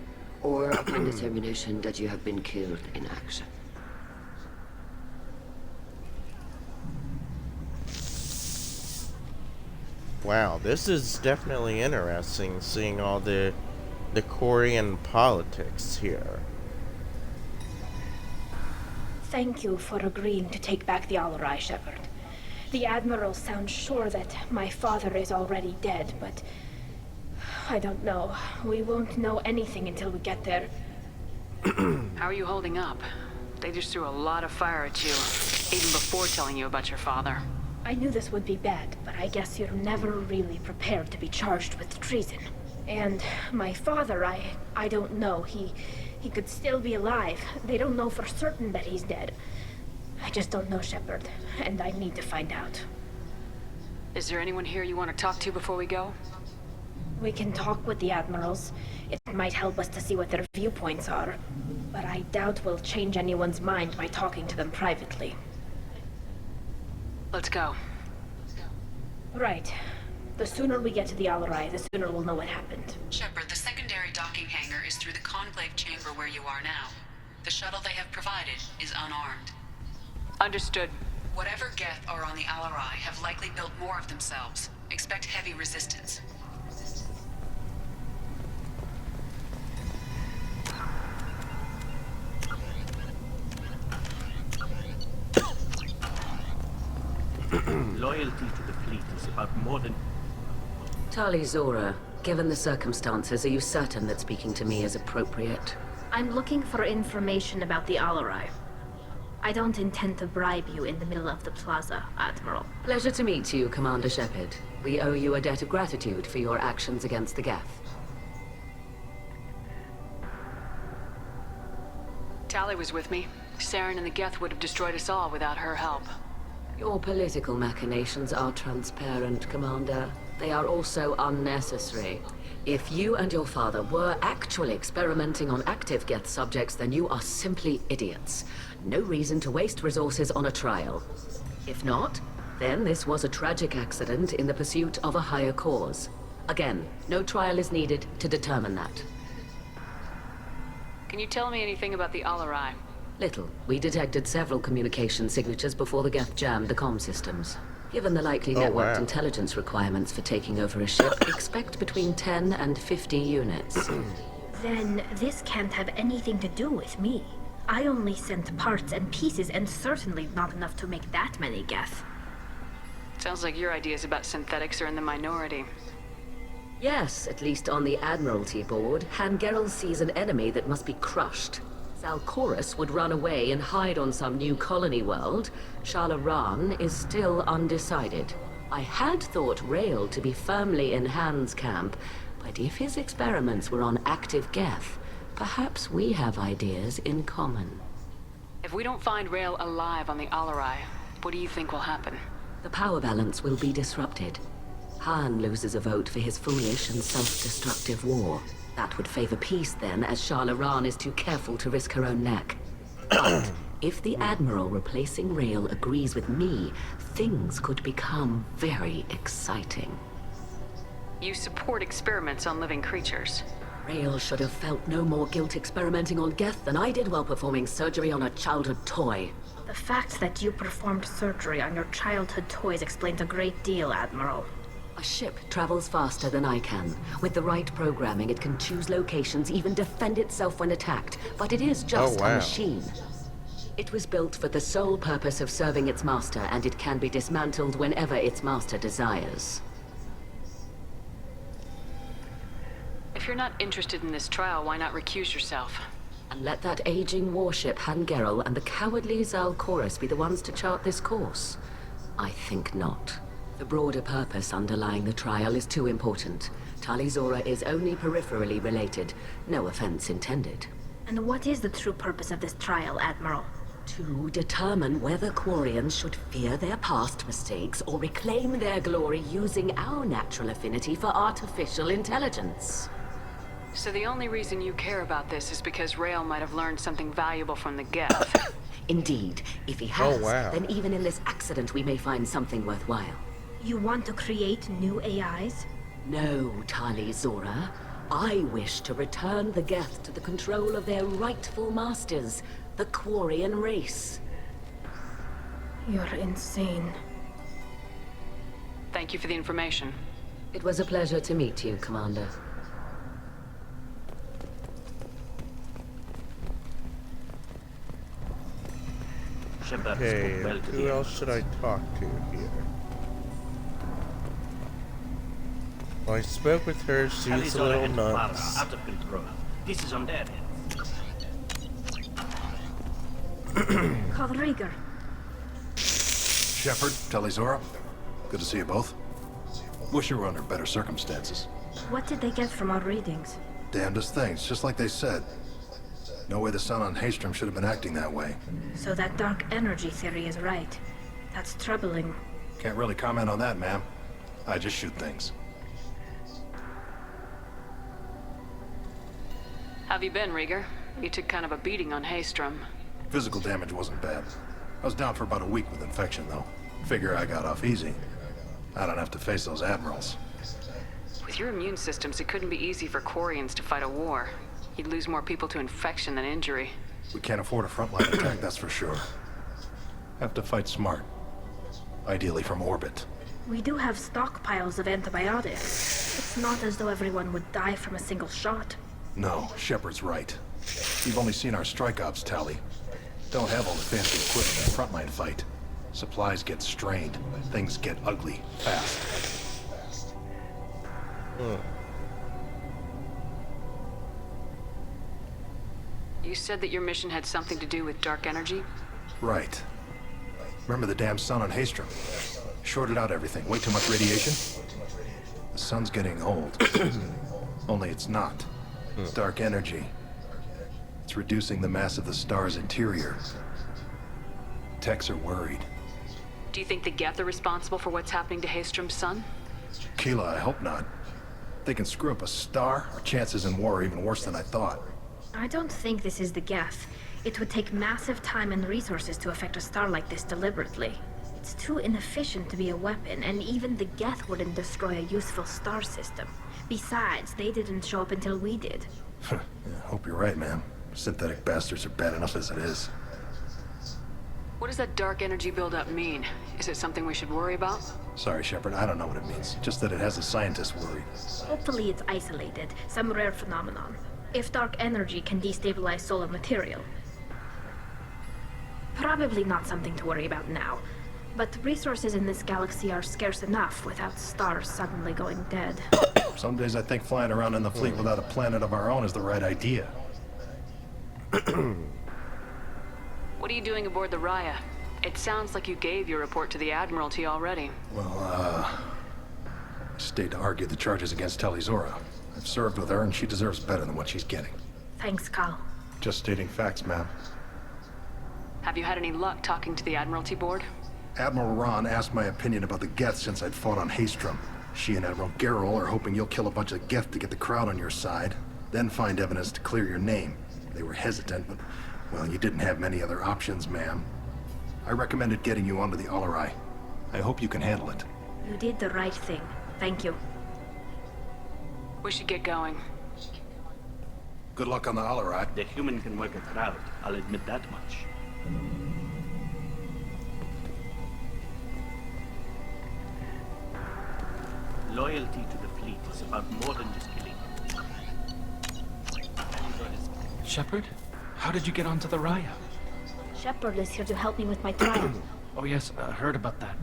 or upon determination that you have been killed in action. Wow, this is definitely interesting, seeing all the Quarian politics here. Thank you for agreeing to take back the Alarai, Shepard. The Admiral sounds sure that my father is already dead, but I don't know. We won't know anything until we get there. How are you holding up? They just threw a lot of fire at you, even before telling you about your father. I knew this would be bad, but I guess you're never really prepared to be charged with treason. And my father, I don't know. He could still be alive. They don't know for certain that he's dead. I just don't know, Shepard, and I need to find out. Is there anyone here you want to talk to before we go? We can talk with the Admirals. It might help us to see what their viewpoints are. But I doubt we'll change anyone's mind by talking to them privately. Let's go. Right. The sooner we get to the Alarai, the sooner we'll know what happened. Shepard, the secondary docking hangar is through the conclave chamber where you are now. The shuttle they have provided is unarmed. Understood. Whatever Geth are on the Alarai have likely built more of themselves. Expect heavy resistance. Loyalty to the fleet is about more than... Tali Zora, given the circumstances, are you certain that speaking to me is appropriate? I'm looking for information about the Alarai. I don't intend to bribe you in the middle of the plaza, Admiral. Pleasure to meet you, Commander Shepard. We owe you a debt of gratitude for your actions against the Geth. Tali was with me. Saren and the Geth would have destroyed us all without her help. Your political machinations are transparent, Commander. They are also unnecessary. If you and your father were actually experimenting on active Geth subjects, then you are simply idiots. No reason to waste resources on a trial. If not, then this was a tragic accident in the pursuit of a higher cause. Again, no trial is needed to determine that. Can you tell me anything about the Alarai? Little. We detected several communication signatures before the Geth jammed the comm systems. Given the likely networked intelligence requirements for taking over a ship, expect between 10 and 50 units. Then this can't have anything to do with me. I only sent parts and pieces, and certainly not enough to make that many Geth. Sounds like your ideas about synthetics are in the minority. Yes, at least on the Admiralty board, Hangerel sees an enemy that must be crushed. Zalcorus would run away and hide on some new colony world. Shalaran is still undecided. I had thought Rael to be firmly in Han's camp, but if his experiments were on active Geth, perhaps we have ideas in common. If we don't find Rael alive on the Alarai, what do you think will happen? The power balance will be disrupted. Han loses a vote for his foolish and self-destructive war. That would favor peace then, as Shalaran is too careful to risk her own neck. But if the Admiral replacing Rael agrees with me, things could become very exciting. You support experiments on living creatures. Rael should have felt no more guilt experimenting on Geth than I did while performing surgery on a childhood toy. The fact that you performed surgery on your childhood toys explains a great deal, Admiral. A ship travels faster than I can. With the right programming, it can choose locations, even defend itself when attacked. But it is just a machine. It was built for the sole purpose of serving its master, and it can be dismantled whenever its master desires. If you're not interested in this trial, why not recuse yourself? And let that aging warship Hangerel and the cowardly Zalcorus be the ones to chart this course? I think not. The broader purpose underlying the trial is too important. Tali Zora is only peripherally related. No offense intended. And what is the true purpose of this trial, Admiral? To determine whether Quarians should fear their past mistakes or reclaim their glory using our natural affinity for artificial intelligence. So the only reason you care about this is because Rael might have learned something valuable from the Geth. Indeed. If he has, then even in this accident we may find something worthwhile. You want to create new AIs? No, Tali Zora. I wish to return the Geth to the control of their rightful masters, the Quarian race. You're insane. Thank you for the information. It was a pleasure to meet you, Commander. Okay, who else should I talk to here? Well, I spoke with her, she's a little nuts. Out of control. This is on their end. Call Rieger. Shepard, Tali Zora. Good to see you both. Wish you were under better circumstances. What did they get from our readings? Damnedest things, just like they said. No way the sun on Haystrom should have been acting that way. So that dark energy theory is right. That's troubling. Can't really comment on that, ma'am. I just shoot things. Have you been, Rieger? You took kind of a beating on Haystrom. Physical damage wasn't bad. I was down for about a week with infection, though. Figure I got off easy. I don't have to face those admirals. With your immune systems, it couldn't be easy for Quarians to fight a war. You'd lose more people to infection than injury. We can't afford a frontline attack, that's for sure. Have to fight smart. Ideally from orbit. We do have stockpiles of antibiotics. It's not as though everyone would die from a single shot. No, Shepard's right. You've only seen our strike ops, Tali. Don't have all the fancy equipment in a frontline fight. Supplies get strained. Things get ugly, fast. You said that your mission had something to do with dark energy? Right. Remember the damn sun on Haystrom? Shorted out everything. Way too much radiation? The sun's getting old. Only it's not. Dark energy. It's reducing the mass of the star's interior. Techs are worried. Do you think the Geth are responsible for what's happening to Haystrom's sun? Keela, I hope not. If they can screw up a star, our chances in war are even worse than I thought. I don't think this is the Geth. It would take massive time and resources to affect a star like this deliberately. It's too inefficient to be a weapon, and even the Geth wouldn't destroy a useful star system. Besides, they didn't show up until we did. Yeah, hope you're right, ma'am. Synthetic bastards are bad enough as it is. What does that dark energy buildup mean? Is it something we should worry about? Sorry, Shepard, I don't know what it means. Just that it has the scientists worried. Hopefully it's isolated, some rare phenomenon. If dark energy can destabilize solar material. Probably not something to worry about now. But resources in this galaxy are scarce enough without stars suddenly going dead. Some days I think flying around in the fleet without a planet of our own is the right idea. What are you doing aboard the Raya? It sounds like you gave your report to the Admiralty already. Well, I stayed to argue the charges against Tali Zora. I've served with her, and she deserves better than what she's getting. Thanks, Cal. Just stating facts, ma'am. Have you had any luck talking to the Admiralty board? Admiral Ron asked my opinion about the Geth since I'd fought on Haystrom. She and Admiral Garrel are hoping you'll kill a bunch of Geth to get the crowd on your side, then find evidence to clear your name. They were hesitant, but, well, you didn't have many other options, ma'am. I recommended getting you onto the Alarai. I hope you can handle it. You did the right thing. Thank you. We should get going. Good luck on the Alarai. The human can work a crowd, I'll admit that much. Loyalty to the fleet is about more than just killing. Shepard? How did you get onto the Raya? Shepard is here to help me with my trial. Oh yes, I heard about that.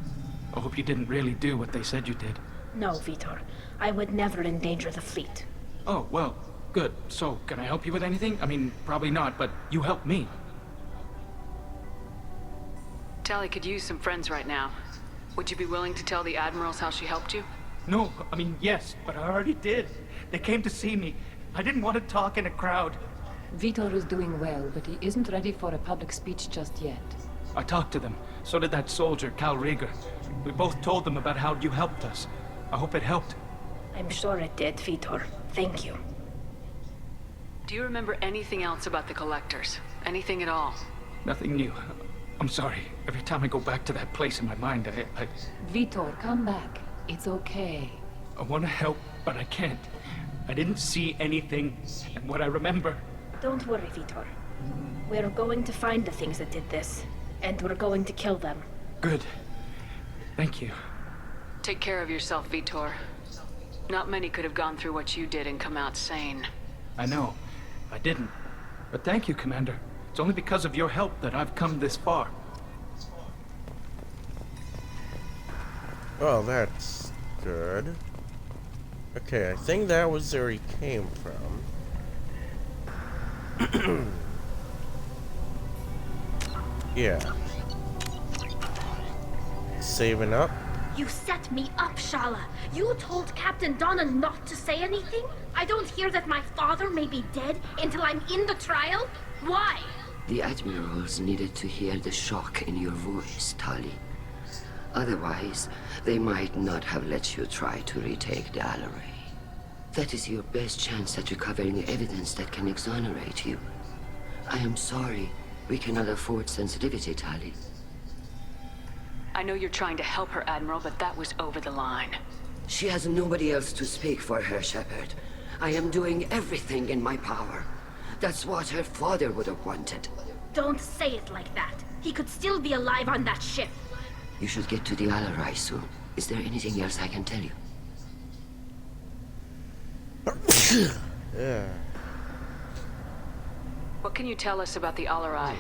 I hope you didn't really do what they said you did. No, Vitor. I would never endanger the fleet. Oh, well, good. So, can I help you with anything? I mean, probably not, but you helped me. Tali could use some friends right now. Would you be willing to tell the Admirals how she helped you? No, I mean, yes, but I already did. They came to see me. I didn't want to talk in a crowd. Vitor is doing well, but he isn't ready for a public speech just yet. I talked to them. So did that soldier, Cal Rieger. We both told them about how you helped us. I hope it helped. I'm sure it did, Vitor. Thank you. Do you remember anything else about the Collectors? Anything at all? Nothing new. I'm sorry. Every time I go back to that place in my mind, I... Vitor, come back. It's okay. I want to help, but I can't. I didn't see anything, and what I remember... Don't worry, Vitor. We're going to find the things that did this, and we're going to kill them. Good. Thank you. Take care of yourself, Vitor. Not many could have gone through what you did and come out sane. I know. I didn't. But thank you, Commander. It's only because of your help that I've come this far. Oh, that's good. Okay, I think that was where he came from. Yeah. Saving up. You set me up, Shala. You told Captain Donna not to say anything? I don't hear that my father may be dead until I'm in the trial? Why? The admirals needed to hear the shock in your voice, Tali. Otherwise, they might not have let you try to retake the Alaray. That is your best chance at recovering evidence that can exonerate you. I am sorry. We cannot afford sensitivity, Tali. I know you're trying to help her, Admiral, but that was over the line. She has nobody else to speak for her, Shepard. I am doing everything in my power. That's what her father would have wanted. Don't say it like that. He could still be alive on that ship. You should get to the Alarai soon. Is there anything else I can tell you? Yeah. What can you tell us about the Alarai?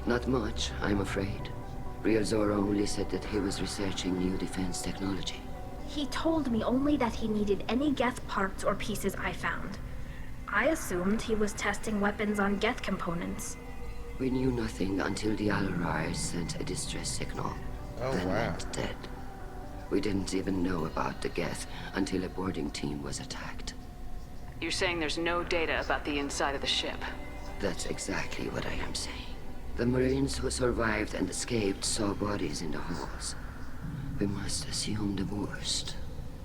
Not much, I'm afraid. Real Zora only said that he was researching new defense technology. He told me only that he needed any Geth parts or pieces I found. I assumed he was testing weapons on Geth components. We knew nothing until the Alarai sent a distress signal. Oh, then wow. went dead. We didn't even know about the Geth until a boarding team was attacked. You're saying there's no data about the inside of the ship? That's exactly what I am saying. The Marines who survived and escaped saw bodies in the halls. We must assume the worst.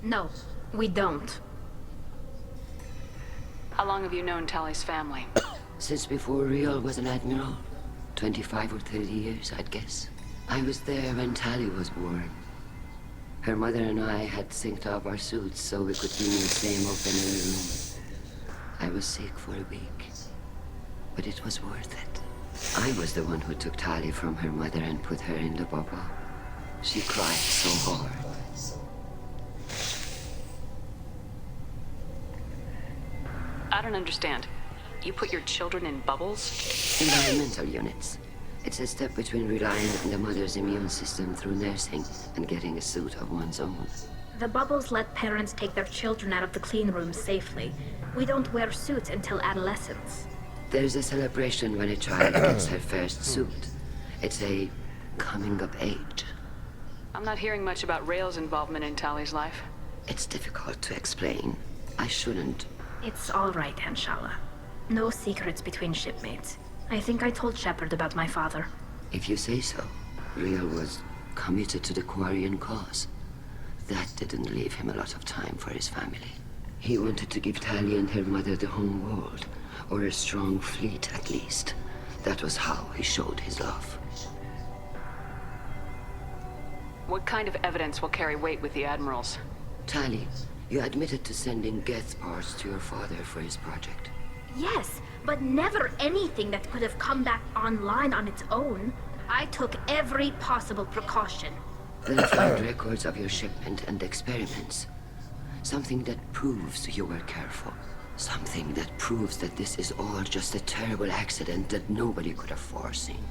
No, we don't. How long have you known Tali's family? Since before Real was an admiral. 25 or 30 years, I'd guess. I was there when Tali was born. Her mother and I had synced up our suits so we could be in the same open-air room. I was sick for a week, but it was worth it. I was the one who took Tali from her mother and put her in the bubble. She cried so hard. I don't understand. You put your children in bubbles? Environmental units. It's a step between relying on the mother's immune system through nursing and getting a suit of one's own. The bubbles let parents take their children out of the clean rooms safely. We don't wear suits until adolescence. There's a celebration when a child gets her first suit. It's a coming of age. I'm not hearing much about Rail's involvement in Tali's life. It's difficult to explain. I shouldn't. It's all right, Anshala. No secrets between shipmates. I think I told Shepard about my father. If you say so. Real was committed to the Quarian cause. That didn't leave him a lot of time for his family. He wanted to give Tali and her mother the home world, or a strong fleet at least. That was how he showed his love. What kind of evidence will carry weight with the admirals? Tali, you admitted to sending Geth parts to your father for his project. Yes, but never anything that could have come back online on its own. I took every possible precaution. Then find records of your shipment and experiments. Something that proves you were careful. Something that proves that this is all just a terrible accident that nobody could have foreseen.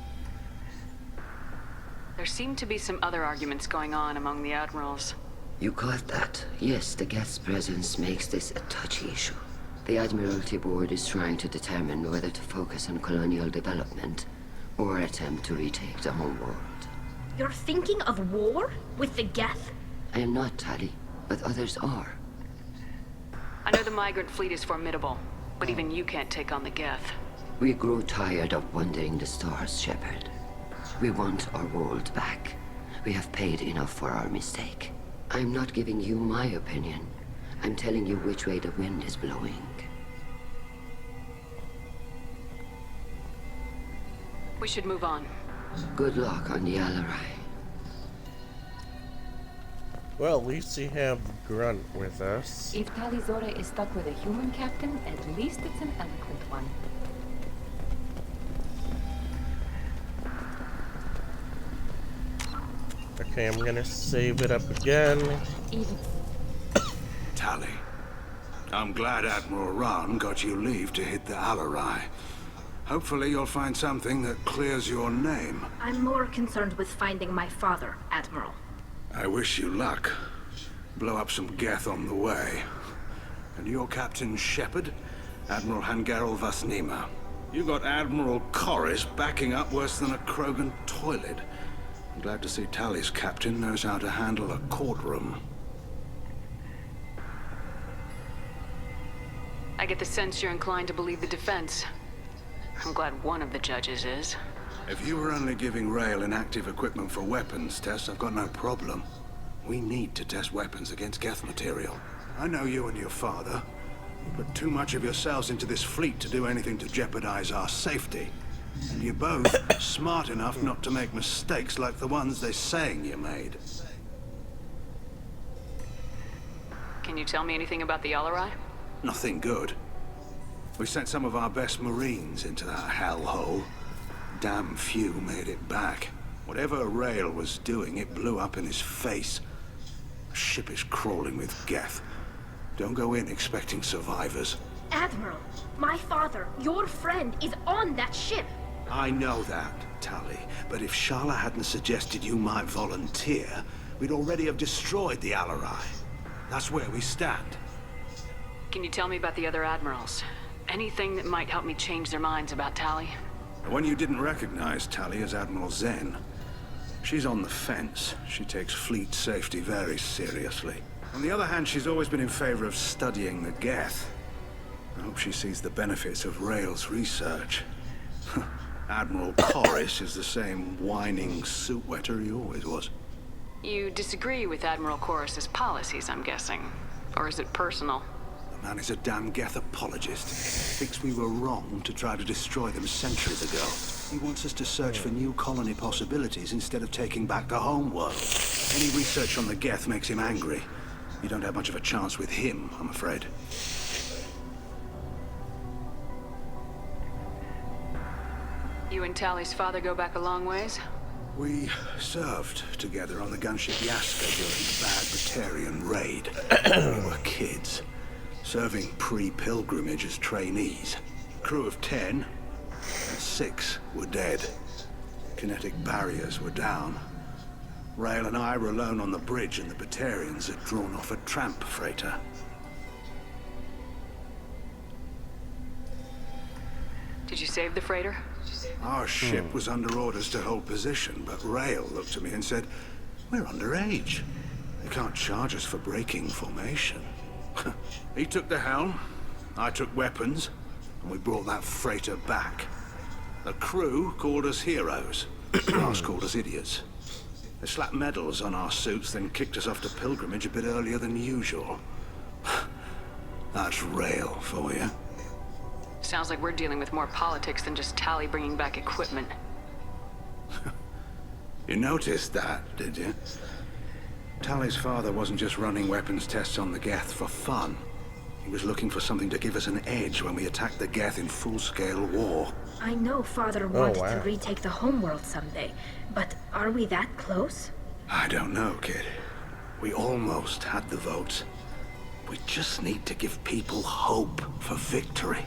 There seem to be some other arguments going on among the admirals. You caught that? Yes, the Geth's presence makes this a touchy issue. The Admiralty Board is trying to determine whether to focus on colonial development or attempt to retake the home world. You're thinking of war? With the Geth? I am not, Tali, but others are. I know the migrant fleet is formidable, but even you can't take on the Geth. We grow tired of wandering the stars, Shepard. We want our world back. We have paid enough for our mistake. I'm not giving you my opinion. I'm telling you which way the wind is blowing. We should move on. Good luck on the Alarai. Well, at least we have Grunt with us. If Tali Zora is stuck with a human captain, at least it's an eloquent one. Okay, I'm gonna save it up again. Tali, I'm glad Admiral Rahn got you leave to hit the Alarai. Hopefully you'll find something that clears your name. I'm more concerned with finding my father, Admiral. I wish you luck. Blow up some Geth on the way. And your Captain Shepard, Admiral Hangarel Vasnima. You got Admiral Corris backing up worse than a Krogan toilet. I'm glad to see Tali's captain knows how to handle a courtroom. I get the sense you're inclined to believe the defense. I'm glad one of the judges is. If you were only giving Rail inactive equipment for weapons tests, I've got no problem. We need to test weapons against Geth material. I know you and your father. You put too much of yourselves into this fleet to do anything to jeopardize our safety. And you're both smart enough not to make mistakes like the ones they're saying you made. Can you tell me anything about the Alarai? Nothing good. We sent some of our best Marines into that hellhole. Damn few made it back. Whatever Rail was doing, it blew up in his face. The ship is crawling with Geth. Don't go in expecting survivors. Admiral, my father, your friend, is on that ship. I know that, Tali. But if Shala hadn't suggested you might volunteer, we'd already have destroyed the Alarai. That's where we stand. Can you tell me about the other admirals? Anything that might help me change their minds about Tali? The one you didn't recognize, Tali, is Admiral Zen. She's on the fence. She takes fleet safety very seriously. On the other hand, she's always been in favor of studying the Geth. I hope she sees the benefits of Rail's research. Admiral Corris is the same whining suit wetter he always was. You disagree with Admiral Corris's policies, I'm guessing. Or is it personal? The man is a damn Geth apologist. Thinks we were wrong to try to destroy them centuries ago. He wants us to search for new colony possibilities instead of taking back the homeworld. Any research on the Geth makes him angry. You don't have much of a chance with him, I'm afraid. You and Tali's father go back a long ways? We served together on the gunship Yaska during the bad Batarian raid. We were kids, serving pre-pilgrimage as trainees. Crew of 10, and 6 were dead. Kinetic barriers were down. Rail and I were alone on the bridge, and the Batarians had drawn off a tramp freighter. Did you save the freighter? Our ship was under orders to hold position, but Rail looked at me and said, "We're underage. They can't charge us for breaking formation." He took the helm, I took weapons, and we brought that freighter back. The crew called us heroes. The boss called us idiots. They slapped medals on our suits, then kicked us off to pilgrimage a bit earlier than usual. That's Rail for you. Sounds like we're dealing with more politics than just Tali bringing back equipment. You noticed that, did you? Tali's father wasn't just running weapons tests on the Geth for fun. He was looking for something to give us an edge when we attacked the Geth in full-scale war. I know Father wanted to retake the homeworld someday, but are we that close? I don't know, kid. We almost had the votes. We just need to give people hope for victory.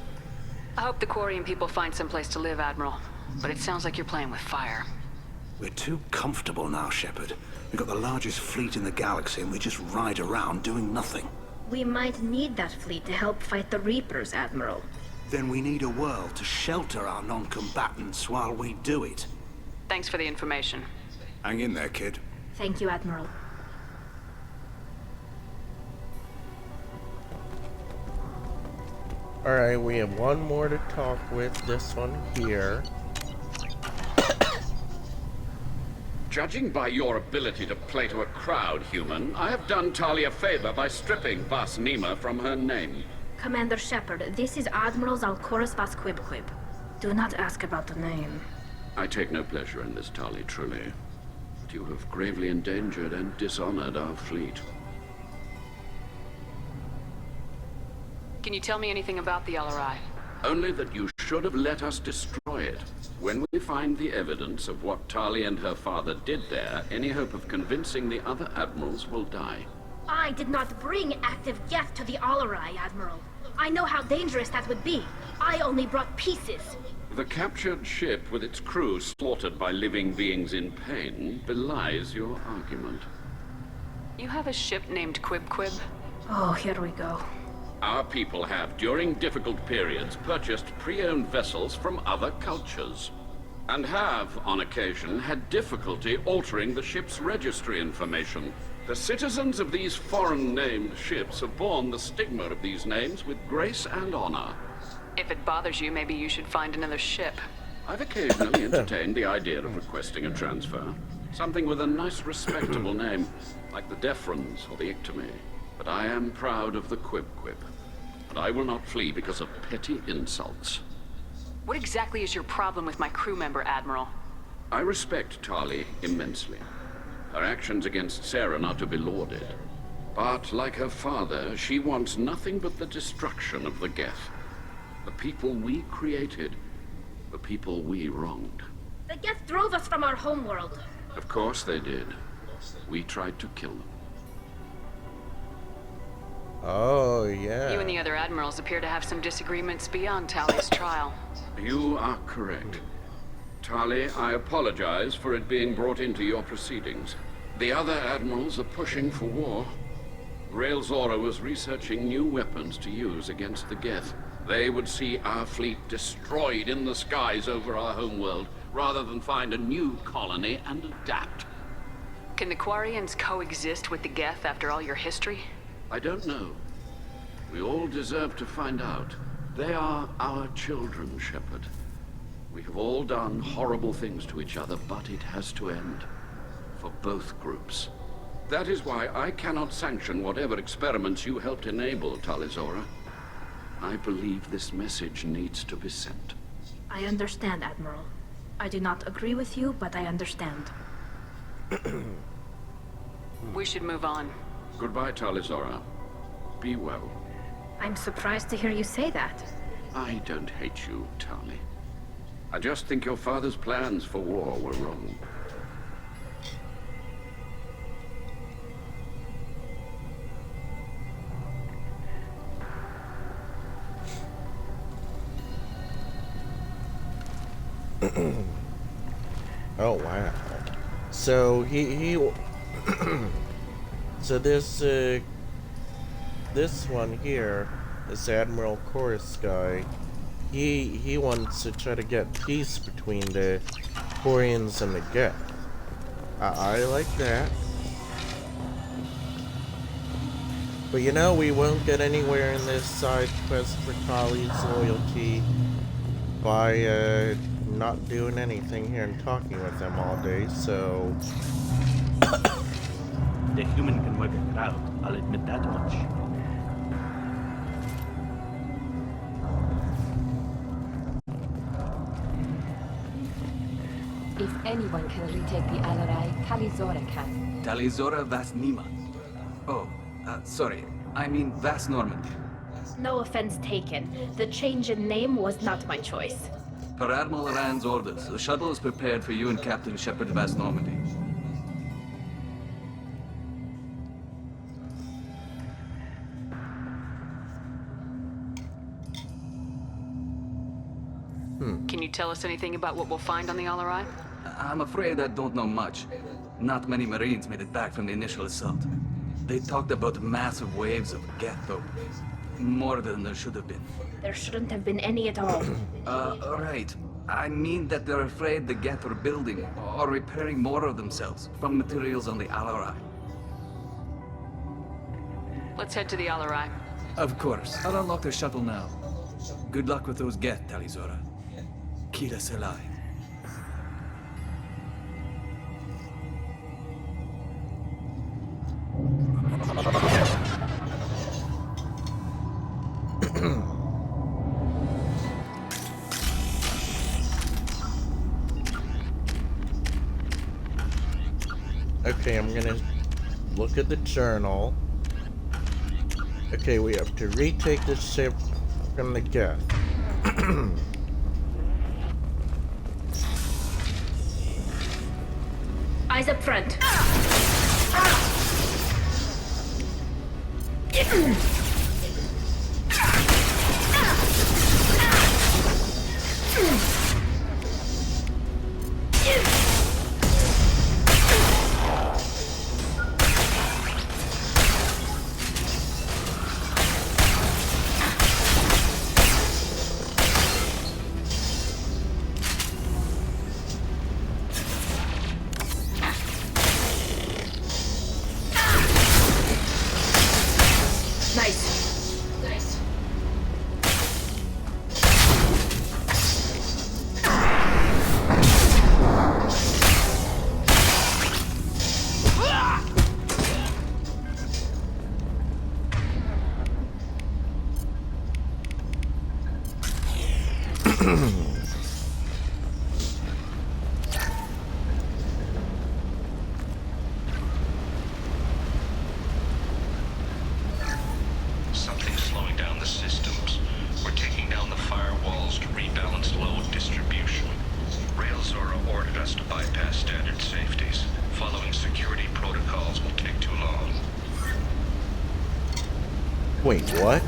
I hope the Quarian people find some place to live, Admiral. But it sounds like you're playing with fire. We're too comfortable now, Shepard. We've got the largest fleet in the galaxy, and we just ride around doing nothing. We might need that fleet to help fight the Reapers, Admiral. Then we need a world to shelter our non-combatants while we do it. Thanks for the information. Hang in there, kid. Thank you, Admiral. Alright, we have one more to talk with, this one here. Judging by your ability to play to a crowd, human, I have done Tali a favor by stripping Vasnima from her name. Commander Shepard, this is Admiral Zalkoris Vasquibquib. Do not ask about the name. I take no pleasure in this, Tali, truly. But you have gravely endangered and dishonored our fleet. Can you tell me anything about the Alarai? Only that you should have let us destroy it. When we find the evidence of what Tali and her father did there, any hope of convincing the other admirals will die. I did not bring active Geth to the Alarai, Admiral. I know how dangerous that would be. I only brought pieces. The captured ship with its crew slaughtered by living beings in pain belies your argument. You have a ship named Quib Quib? Oh, here we go. Our people have, during difficult periods, purchased pre-owned vessels from other cultures. And have, on occasion, had difficulty altering the ship's registry information. The citizens of these foreign-named ships have borne the stigma of these names with grace and honor. If it bothers you, maybe you should find another ship. I've occasionally entertained the idea of requesting a transfer. Something with a nice, respectable name, like the Defrons or the Ictomy. But I am proud of the Quib Quib. And I will not flee because of petty insults. What exactly is your problem with my crew member, Admiral? I respect Tali immensely. Her actions against Sarah are not to be lauded. But, like her father, she wants nothing but the destruction of the Geth. The people we created. The people we wronged. The Geth drove us from our homeworld. Of course they did. We tried to kill them. Oh, yeah. You and the other admirals appear to have some disagreements beyond Tali's trial. You are correct. Tali, I apologize for it being brought into your proceedings. The other admirals are pushing for war. Rael Zora was researching new weapons to use against the Geth. They would see our fleet destroyed in the skies over our homeworld, rather than find a new colony and adapt. Can the Quarians coexist with the Geth after all your history? I don't know. We all deserve to find out. They are our children, Shepard. We have all done horrible things to each other, but it has to end. For both groups. That is why I cannot sanction whatever experiments you helped enable, Tali Zora. I believe this message needs to be sent. I understand, Admiral. I do not agree with you, but I understand. We should move on. Goodbye, Tali Zora. Be well. I'm surprised to hear you say that. I don't hate you, Tali. I just think your father's plans for war were wrong. Oh, wow. So he so this one here, this Admiral Chorus guy, he wants to try to get peace between the Quarians and the Geth. I like that. But you know, we won't get anywhere in this side quest for Tali's loyalty by not doing anything here and talking with them all day, so... The human can work a crowd, I'll admit that much. If anyone can retake the Alarai, Tali Zora can. Tali Zora Vas Nima. Oh, sorry. I mean Vas Normandy. No offense taken. The change in name was not my choice. Per Admiral Rand's orders, the shuttle is prepared for you and Captain Shepard Vas Normandy. Can you tell us anything about what we'll find on the Alarai? I'm afraid I don't know much. Not many Marines made it back from the initial assault. They talked about massive waves of Geth, though. More than there should have been. There shouldn't have been any at all. Right. I mean that they're afraid the Geth are building or repairing more of themselves from materials on the Alarai. Let's head to the Alarai. Of course. I'll unlock the shuttle now. Good luck with those Geth, Tali Zora. Kira Selai. Okay, I'm gonna look at the journal. Okay, we have to retake the ship from the Geth. Eyes up front. Something's slowing down the systems. We're taking down the firewalls to rebalance load distribution. Railzora ordered us to bypass standard safeties. Following security protocols will take too long. Wait, what?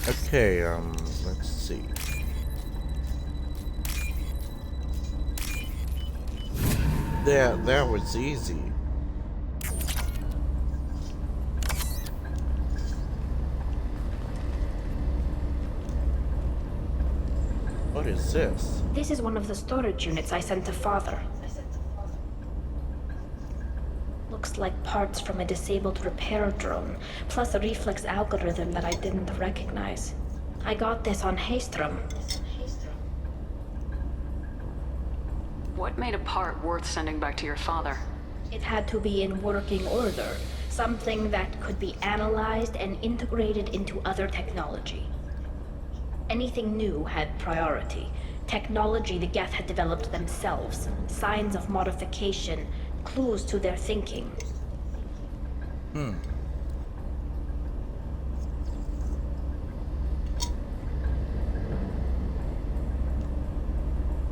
Okay, let's see. That was easy. What is this? This is one of the storage units I sent to Father. Looks like parts from a disabled repair drone, plus a reflex algorithm that I didn't recognize. I got this on Haystrom. What made a part worth sending back to your father? It had to be in working order. Something that could be analyzed and integrated into other technology. Anything new had priority. Technology the Geth had developed themselves. Signs of modification. Clues to their thinking.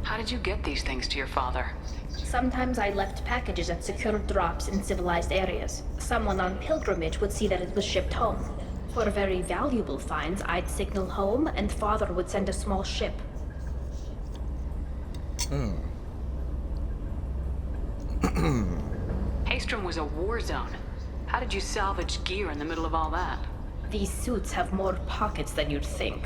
How did you get these things to your father? Sometimes I left packages at secure drops in civilized areas. Someone on pilgrimage would see that it was shipped home. For very valuable finds, I'd signal home, and Father would send a small ship. Haystrom was a war zone. How did you salvage gear in the middle of all that? These suits have more pockets than you'd think.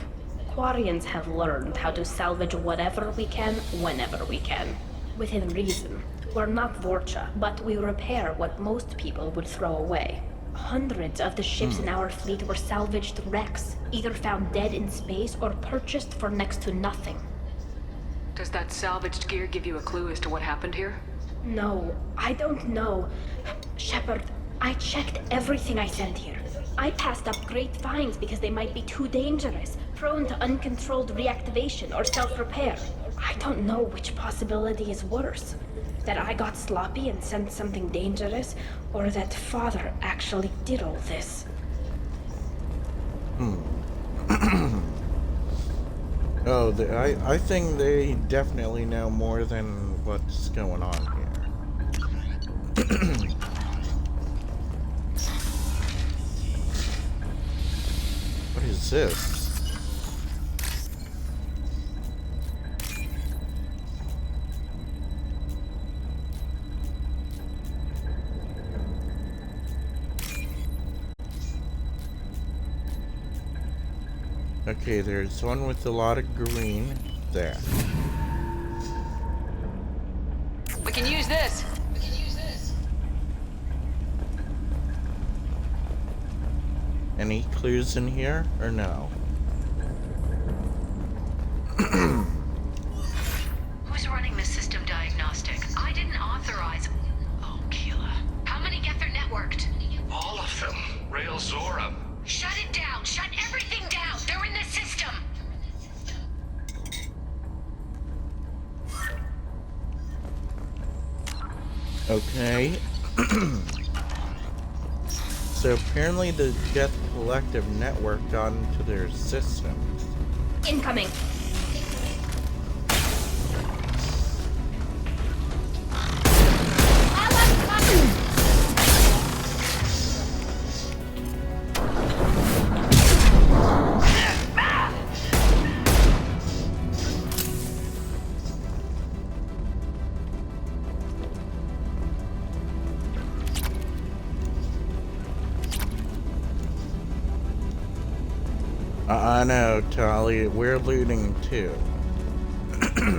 Quarians have learned how to salvage whatever we can, whenever we can. Within reason. We're not Vorcha, but we repair what most people would throw away. Hundreds of the ships in our fleet were salvaged wrecks, either found dead in space or purchased for next to nothing. Does that salvaged gear give you a clue as to what happened here? No, I don't know. Shepard, I checked everything I sent here. I passed up great finds because they might be too dangerous, prone to uncontrolled reactivation or self-repair. I don't know which possibility is worse. That I got sloppy and sent something dangerous, or that Father actually did all this. Oh, I think they definitely know more than what's going on here. What is this? Okay, there's one with a lot of green there. We can use this. Any clues in here or no? Who's running the system diagnostic? I didn't authorize. Oh, Keela. How many Geth are networked? All of them. Railzora. Shut it down! Shut everything down! They're in the system! Okay. So apparently the Geth Collective network got into their system. Incoming. I know, Tali. We're looting too. I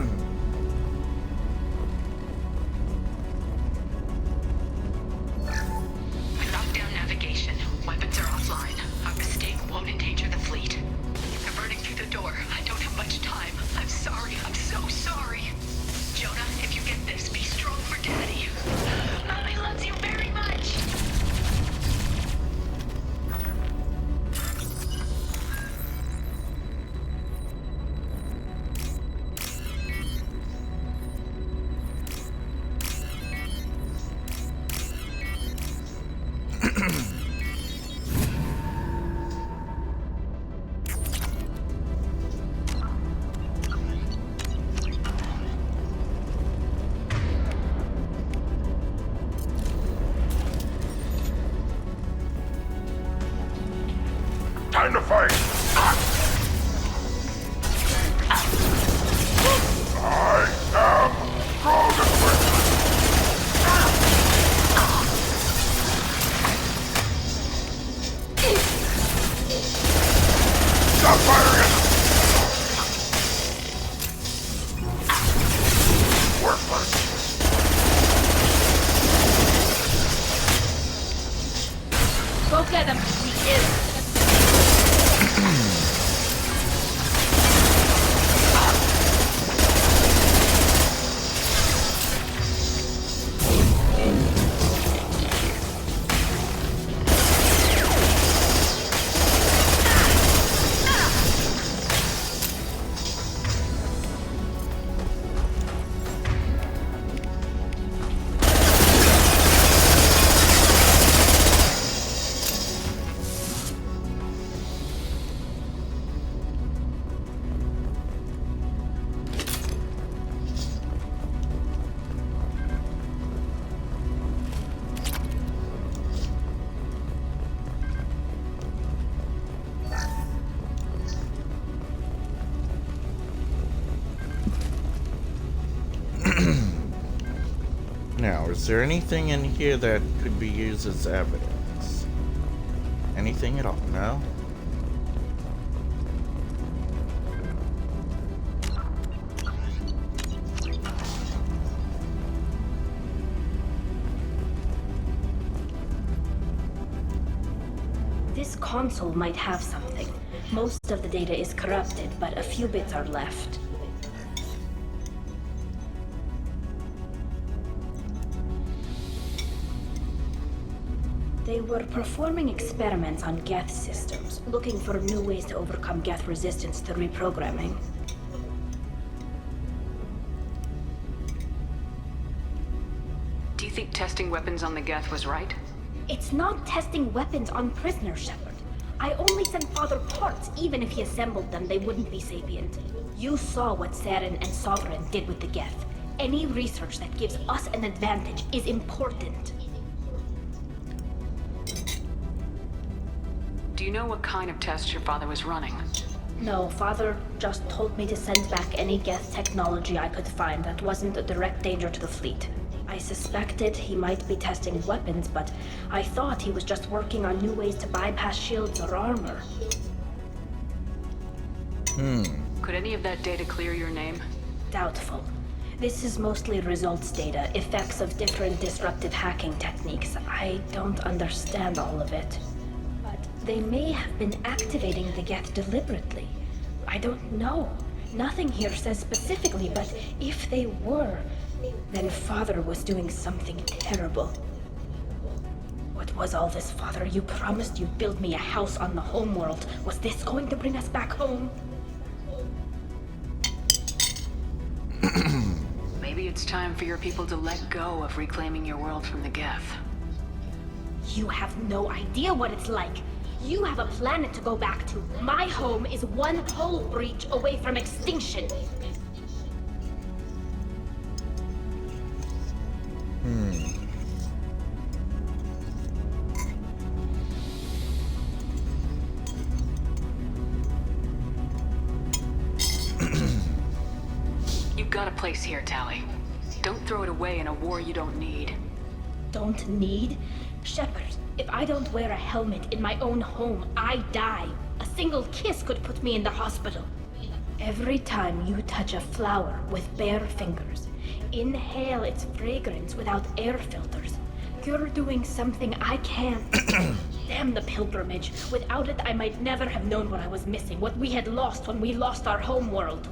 locked down navigation. Weapons are offline. Our mistake won't endanger the fleet. They're burning through the door. I don't have much time. I'm sorry. I'm so sorry. Jonah, if you get this, be strong for Daddy. Mommy loves you very much. Time to fight! I am Golden. Stop firing! Worthless. Go get him. He is. Now, is there anything in here that could be used as evidence? Anything at all? No? This console might have something. Most of the data is corrupted, but a few bits are left. They were performing experiments on Geth systems, looking for new ways to overcome Geth resistance to reprogramming. Do you think testing weapons on the Geth was right? It's not testing weapons on prisoners, Shepard. I only sent Father parts. Even if he assembled them, they wouldn't be sapient. You saw what Saren and Sovereign did with the Geth. Any research that gives us an advantage is important. Do you know what kind of tests your father was running? No, Father just told me to send back any Geth technology I could find that wasn't a direct danger to the fleet. I suspected he might be testing weapons, but I thought he was just working on new ways to bypass shields or armor. Could any of that data clear your name? Doubtful. This is mostly results data, effects of different disruptive hacking techniques. I don't understand all of it. But they may have been activating the Geth deliberately. I don't know. Nothing here says specifically, but if they were, then Father was doing something terrible. What was all this, Father? You promised you'd build me a house on the homeworld. Was this going to bring us back home? Maybe it it's time for your people to let go of reclaiming your world from the Geth. You have no idea what it's like. You have a planet to go back to. My home is one pole breach away from extinction. You've got a place here, Tali. Don't throw it away in a war you don't need. Don't need? Shepard, if I don't wear a helmet in my own home, I die. A single kiss could put me in the hospital. Every time you touch a flower with bare fingers, inhale its fragrance without air filters, you're doing something I can't. Damn the pilgrimage. Without it, I might never have known what I was missing, what we had lost when we lost our home world.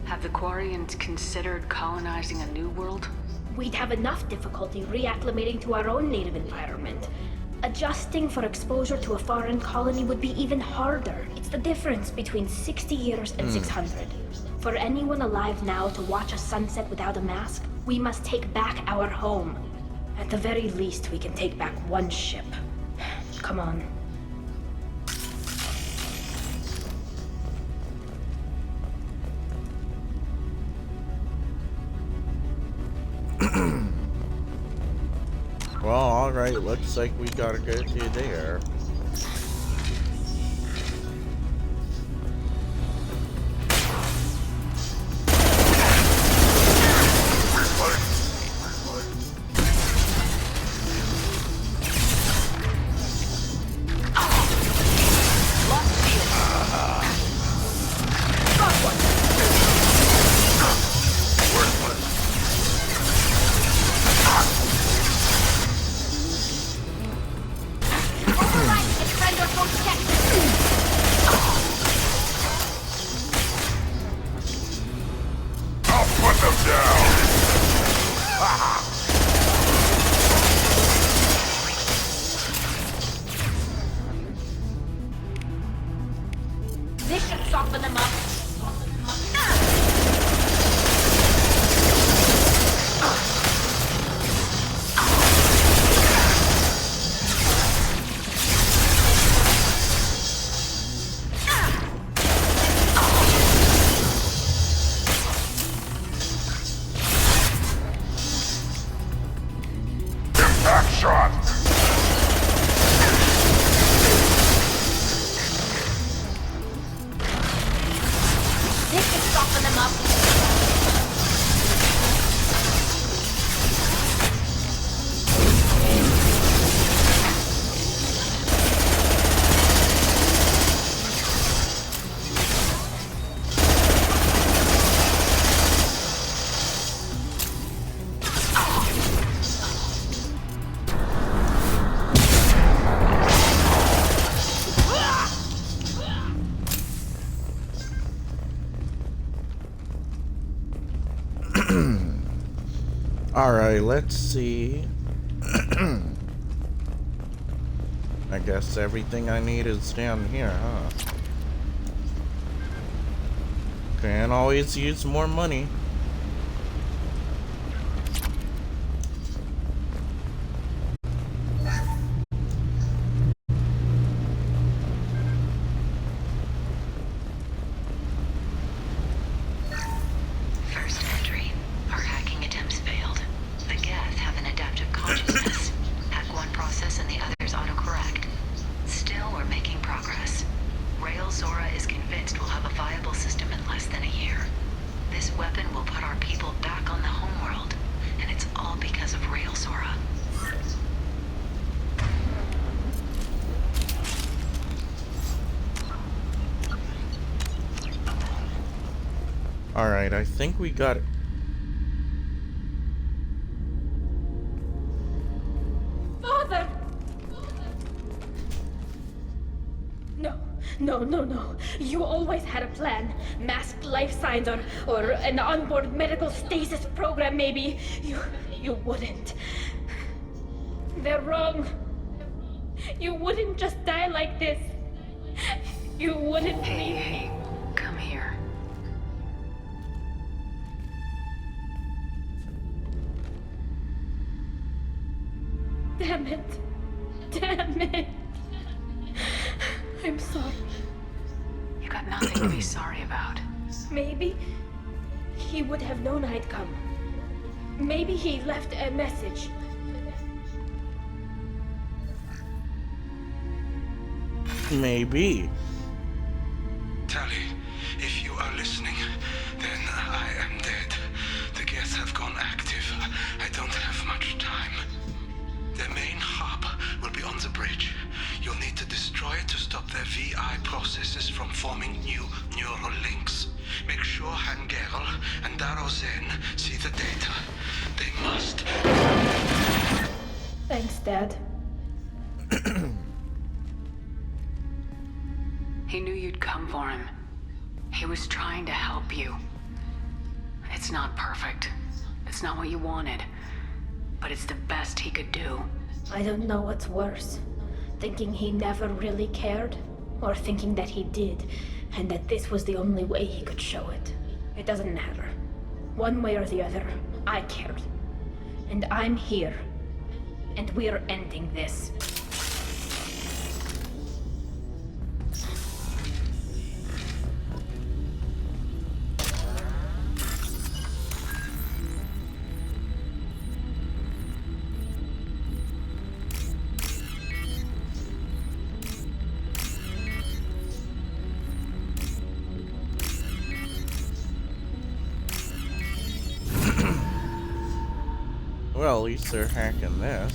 Have the Quarians considered colonizing a new world? We'd have enough difficulty reacclimating to our own native environment. Adjusting for exposure to a foreign colony would be even harder. It's the difference between 60 years and 600. For anyone alive now to watch a sunset without a mask, we must take back our home. At the very least, we can take back one ship. Come on. Well, alright, looks like we gotta go through there. This should soften them up. Impact shot! This should soften them up. Alright, let's see. I guess everything I need is down here, huh? Can always use more money. First entry. Our hacking attempts failed. The Geth have an adaptive consciousness. Hack one process and the others autocorrect. Still, we're making progress. Rail Zora is convinced we'll have a viable system in less than a year. This weapon will put our people back on the homeworld, and it's all because of Rail Zora. Alright, I think we got it. Father! No. You always had a plan. Masked life signs or an onboard medical stasis program, maybe. You wouldn't. They're wrong. You wouldn't just die like this. You wouldn't Hey, come here. Damn it. Damn it. I'm sorry. You got nothing to be sorry about. Maybe he would have known I'd come. Maybe he left a message. Maybe. Tali, if you are listening, then I am dead. The Geth have gone active. I don't have much time. Their main hub will be on the bridge. You'll need to destroy it to stop their VI processes from forming new neural links. Make sure Hangerl and Darozen see the data. They must. Thanks, Dad. He knew you'd come for him. He was trying to help you. It's not perfect. It's not what you wanted. But it's the best he could do. I don't know what's worse. Thinking he never really cared, or thinking that he did, and that this was the only way he could show it. It doesn't matter. One way or the other, I cared. And I'm here. And we're ending this. Well, at least they're hacking this.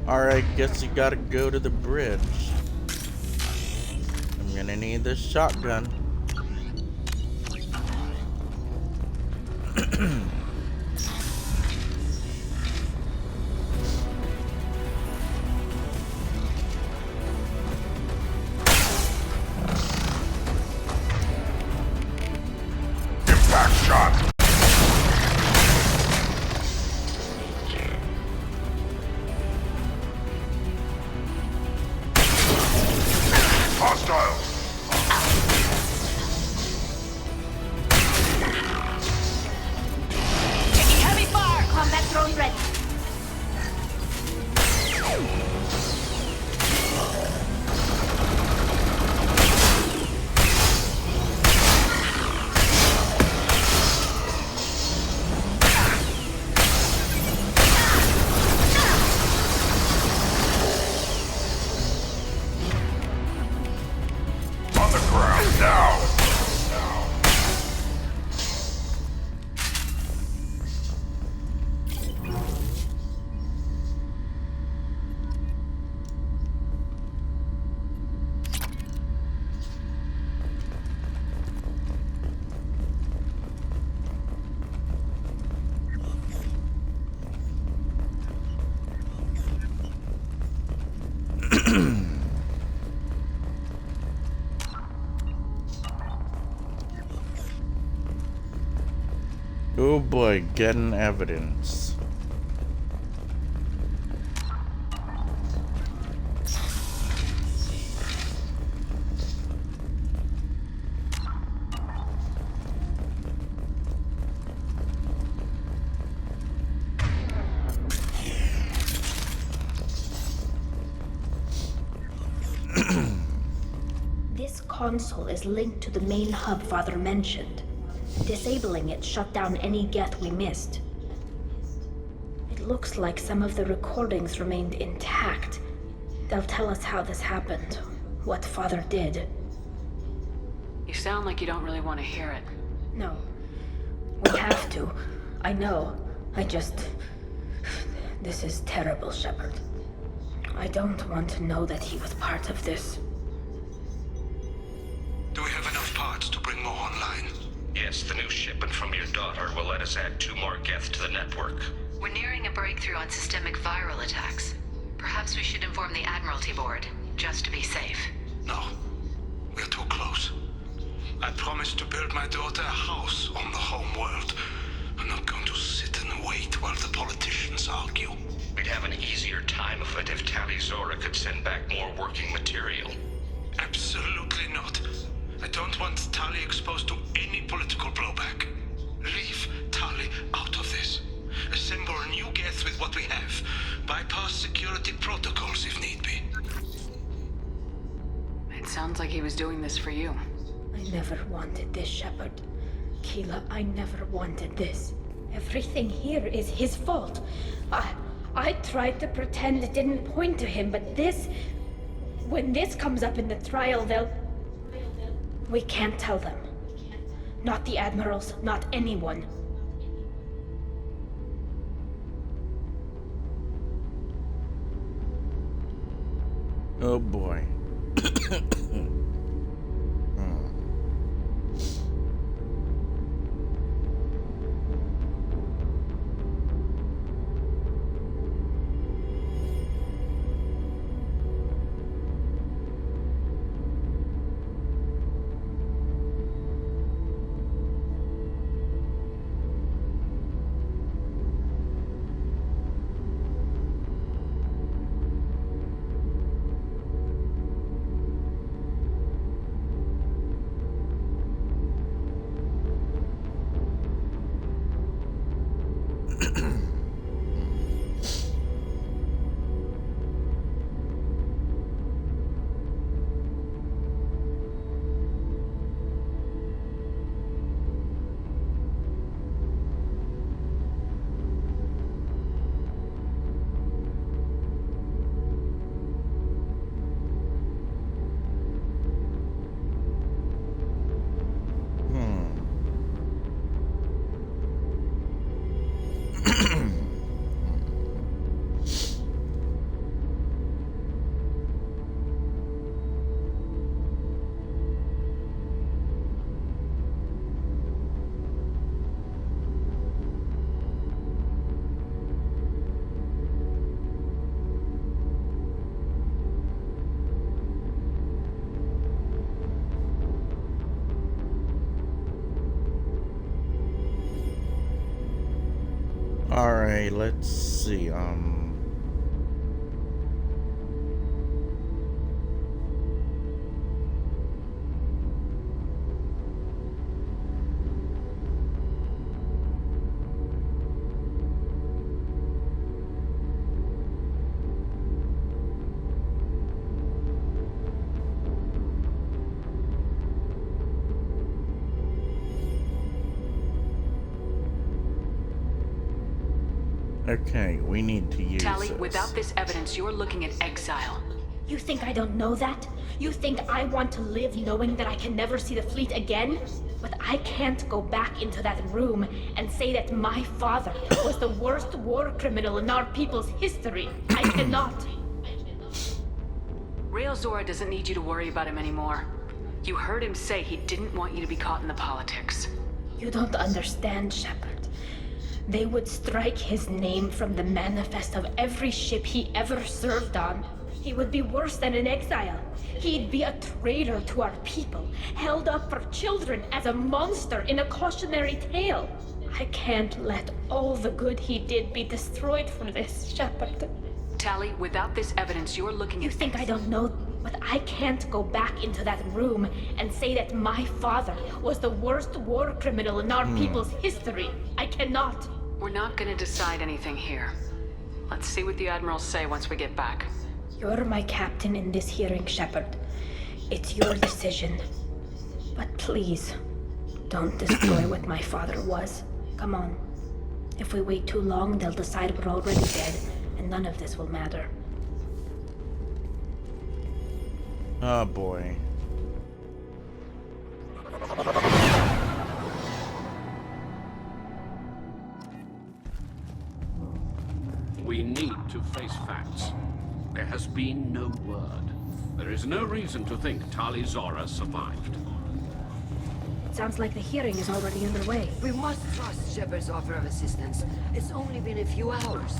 Alright, guess you gotta go to the bridge. I'm gonna need this shotgun. Impact shot! Hostile! Taking heavy fire! Combat drone ready. On the ground now! Oh boy, getting evidence. This console is linked to the main hub Father mentioned. Disabling it shut down any Geth we missed. It looks like some of the recordings remained intact. They'll tell us how this happened, what Father did. You sound like you don't really want to hear it. No. We have to. I know. This is terrible, Shepard. I don't want to know that he was part of this. Do we have enough parts to bring more online? Yes, the new shipment from your daughter will let us add 2 more Geth to the network. We're nearing a breakthrough on systemic viral attacks. Perhaps we should inform the Admiralty Board, just to be safe. No. We're too close. I promised to build my daughter a house on the home world. I'm not going to sit and wait while the politicians argue. We'd have an easier time of it if Tali Zora could send back more working material. Absolutely not. I don't want Tali exposed to any political blowback. Leave Tali out of this. Assemble a new Geth with what we have. Bypass security protocols if need be. It sounds like he was doing this for you. I never wanted this, Shepard. Keela, I never wanted this. Everything here is his fault. I tried to pretend it didn't point to him, but this... When this comes up in the trial, they'll... We can't tell them. Not the admirals, not anyone. Oh boy. Alright, let's see, okay, we need to use Tali, this. without this evidence, you're looking at exile. You think I don't know that? You think I want to live knowing that I can never see the fleet again? But I can't go back into that room and say that my father was the worst war criminal in our people's history. I cannot. Rael Zora doesn't need you to worry about him anymore. You heard him say he didn't want you to be caught in the politics. You don't understand, Shepard. They would strike his name from the manifest of every ship he ever served on. He would be worse than an exile. He'd be a traitor to our people, held up for children as a monster in a cautionary tale. I can't let all the good he did be destroyed for this, Shepard. Tali, without this evidence, you're looking at... You think I don't know, but I can't go back into that room and say that my father was the worst war criminal in our people's history. I cannot. We're not gonna decide anything here. Let's see what the admirals say once we get back. You're my captain in this hearing, Shepard. It's your decision. But please, don't destroy what my father was. Come on. If we wait too long, they'll decide we're already dead, and none of this will matter. Oh boy. We need to face facts. There has been no word. There is no reason to think Tali Zora survived. It sounds like the hearing is already underway. We must trust Shepard's offer of assistance. It's only been a few hours.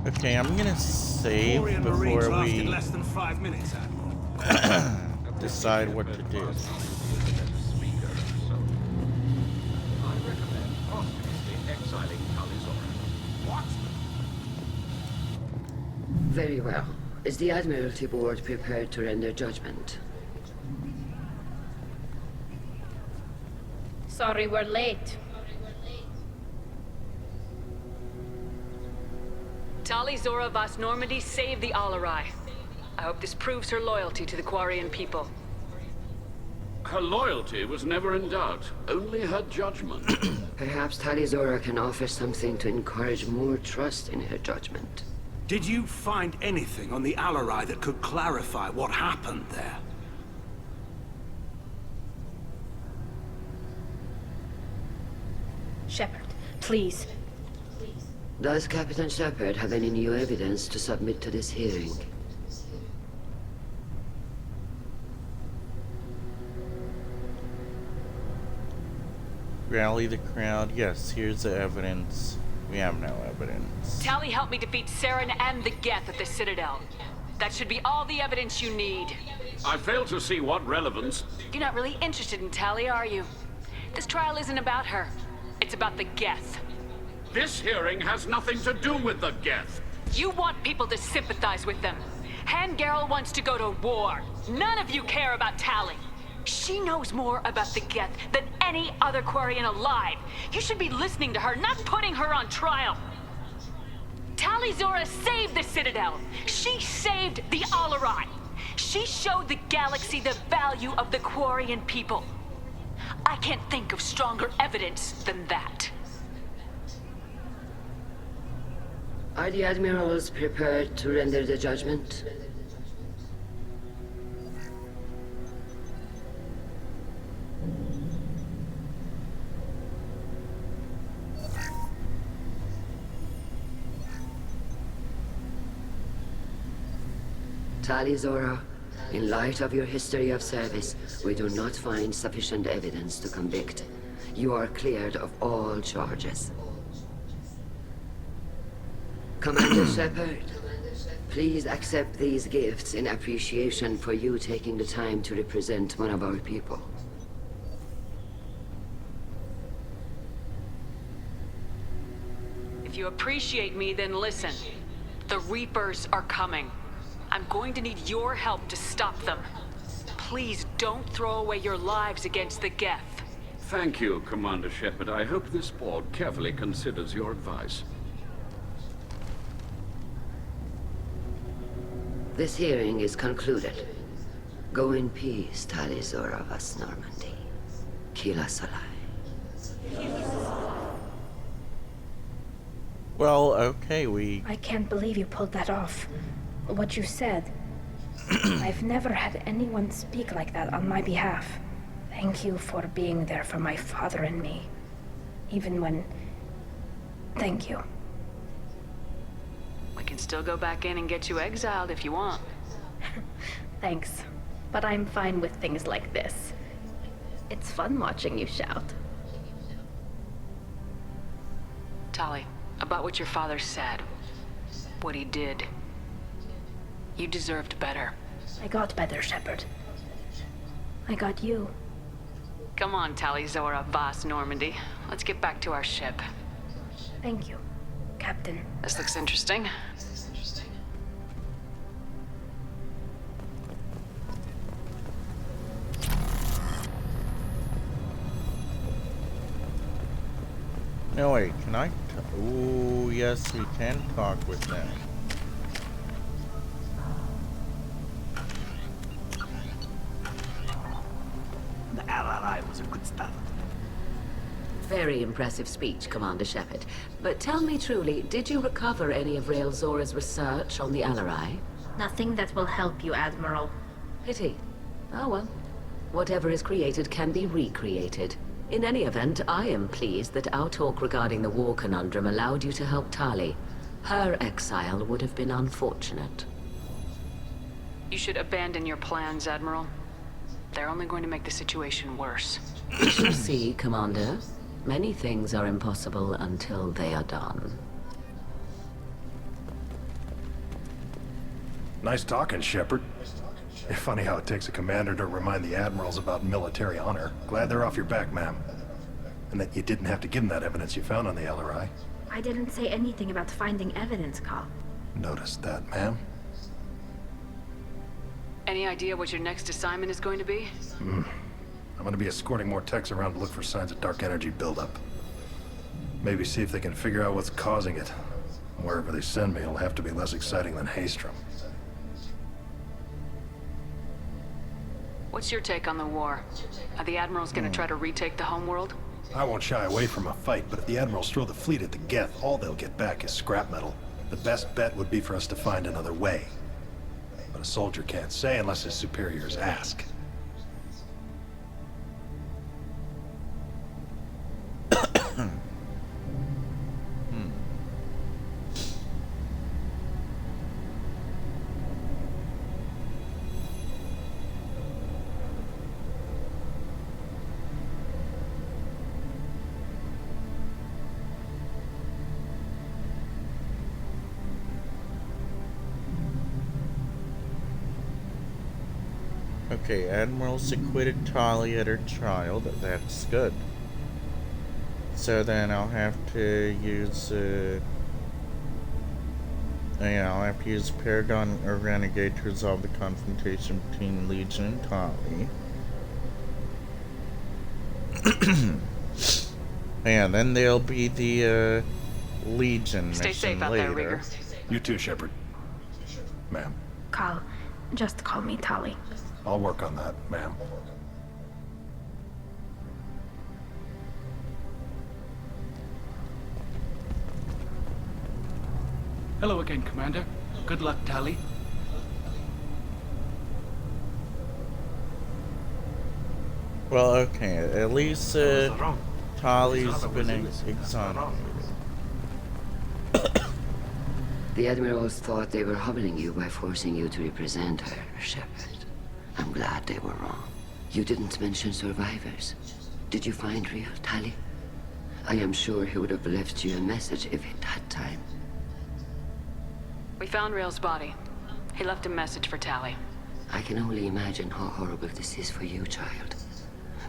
Okay, I'm gonna save Quarian before Marines lasted we less than 5 minutes, Admiral. decide what to do. Very well. Is the Admiralty Board prepared to render judgment? Sorry we're late. Tali Zora Vas Normandy saved the Alarai. I hope this proves her loyalty to the Quarian people. Her loyalty was never in doubt, only her judgment. Perhaps Tali Zora can offer something to encourage more trust in her judgment. Did you find anything on the Alarai that could clarify what happened there? Shepard, please. Does Captain Shepard have any new evidence to submit to this hearing? Rally the crowd. Yes, here's the evidence. We have no evidence. Tali helped me defeat Saren and the Geth at the Citadel. That should be all the evidence you need. I fail to see what relevance. You're not really interested in Tali, are you? This trial isn't about her. It's about the Geth. This hearing has nothing to do with the Geth. You want people to sympathize with them. Hangarel wants to go to war. None of you care about Tali. She knows more about the Geth than any other Quarian alive. You should be listening to her, not putting her on trial. Tali Zora saved the Citadel. She saved the Alarai. She showed the galaxy the value of the Quarian people. I can't think of stronger evidence than that. Are the admirals prepared to render the judgment? Tali Zora, in light of your history of service, we do not find sufficient evidence to convict. You are cleared of all charges. Commander Shepard, please accept these gifts in appreciation for you taking the time to represent one of our people. If you appreciate me, then listen. The Reapers are coming. I'm going to need your help to stop them. Please don't throw away your lives against the Geth. Thank you, Commander Shepard. I hope this board carefully considers your advice. This hearing is concluded. Go in peace, Tali Zora Vas Normandy. Kila Salai. Well, okay, I can't believe you pulled that off. What you said. I've never had anyone speak like that on my behalf. Thank you for being there for my father and me. Even when... Thank you. We can still go back in and get you exiled if you want. Thanks. But I'm fine with things like this. It's fun watching you shout. Tali, about what your father said. What he did. You deserved better. I got better, Shepard. I got you. Come on, Tali Zora Vas Normandy. Let's get back to our ship. Thank you, Captain. This looks interesting. No, wait, can I? Ooh, yes, we can talk with them. The Alarai was a good start. Very impressive speech, Commander Shepard. But tell me truly, did you recover any of Rael Zora's research on the Alarai? Nothing that will help you, Admiral. Pity. Oh well. Whatever is created can be recreated. In any event, I am pleased that our talk regarding the war conundrum allowed you to help Tali. Her exile would have been unfortunate. You should abandon your plans, Admiral. They're only going to make the situation worse. We shall see, Commander. Many things are impossible until they are done. Nice talking, Shepard. Funny how it takes a commander to remind the admirals about military honor. Glad they're off your back, ma'am. And that you didn't have to give them that evidence you found on the LRI. I didn't say anything about finding evidence, Cal. Noticed that, ma'am. Any idea what your next assignment is going to be? I'm gonna be escorting more techs around to look for signs of dark energy buildup. Maybe see if they can figure out what's causing it. Wherever they send me, it'll have to be less exciting than Haystrom. What's your take on the war? Are the admirals gonna try to retake the homeworld? I won't shy away from a fight, but if the admirals throw the fleet at the Geth, all they'll get back is scrap metal. The best bet would be for us to find another way. But a soldier can't say unless his superiors ask. Okay, Admirals acquitted Tali at her trial. That's good. So then I'll have to use, I'll have to use Paragon or Renegade to resolve the confrontation between Legion and Tali. And then there'll be the, Legion Stay mission safe out later. there, Rieger. You too, Shepard. Ma'am. Cal, just call me Tali. I'll work on that, ma'am. Hello again, Commander. Good luck, Tali. Well, okay, at least, Tali's been exonerated. The Admirals thought they were humbling you by forcing you to represent her, Shepard. I'm glad they were wrong. You didn't mention survivors. Did you find real Tali? I am sure he would have left you a message if he'd had time. We found Rail's body. He left a message for Tali. I can only imagine how horrible this is for you, child.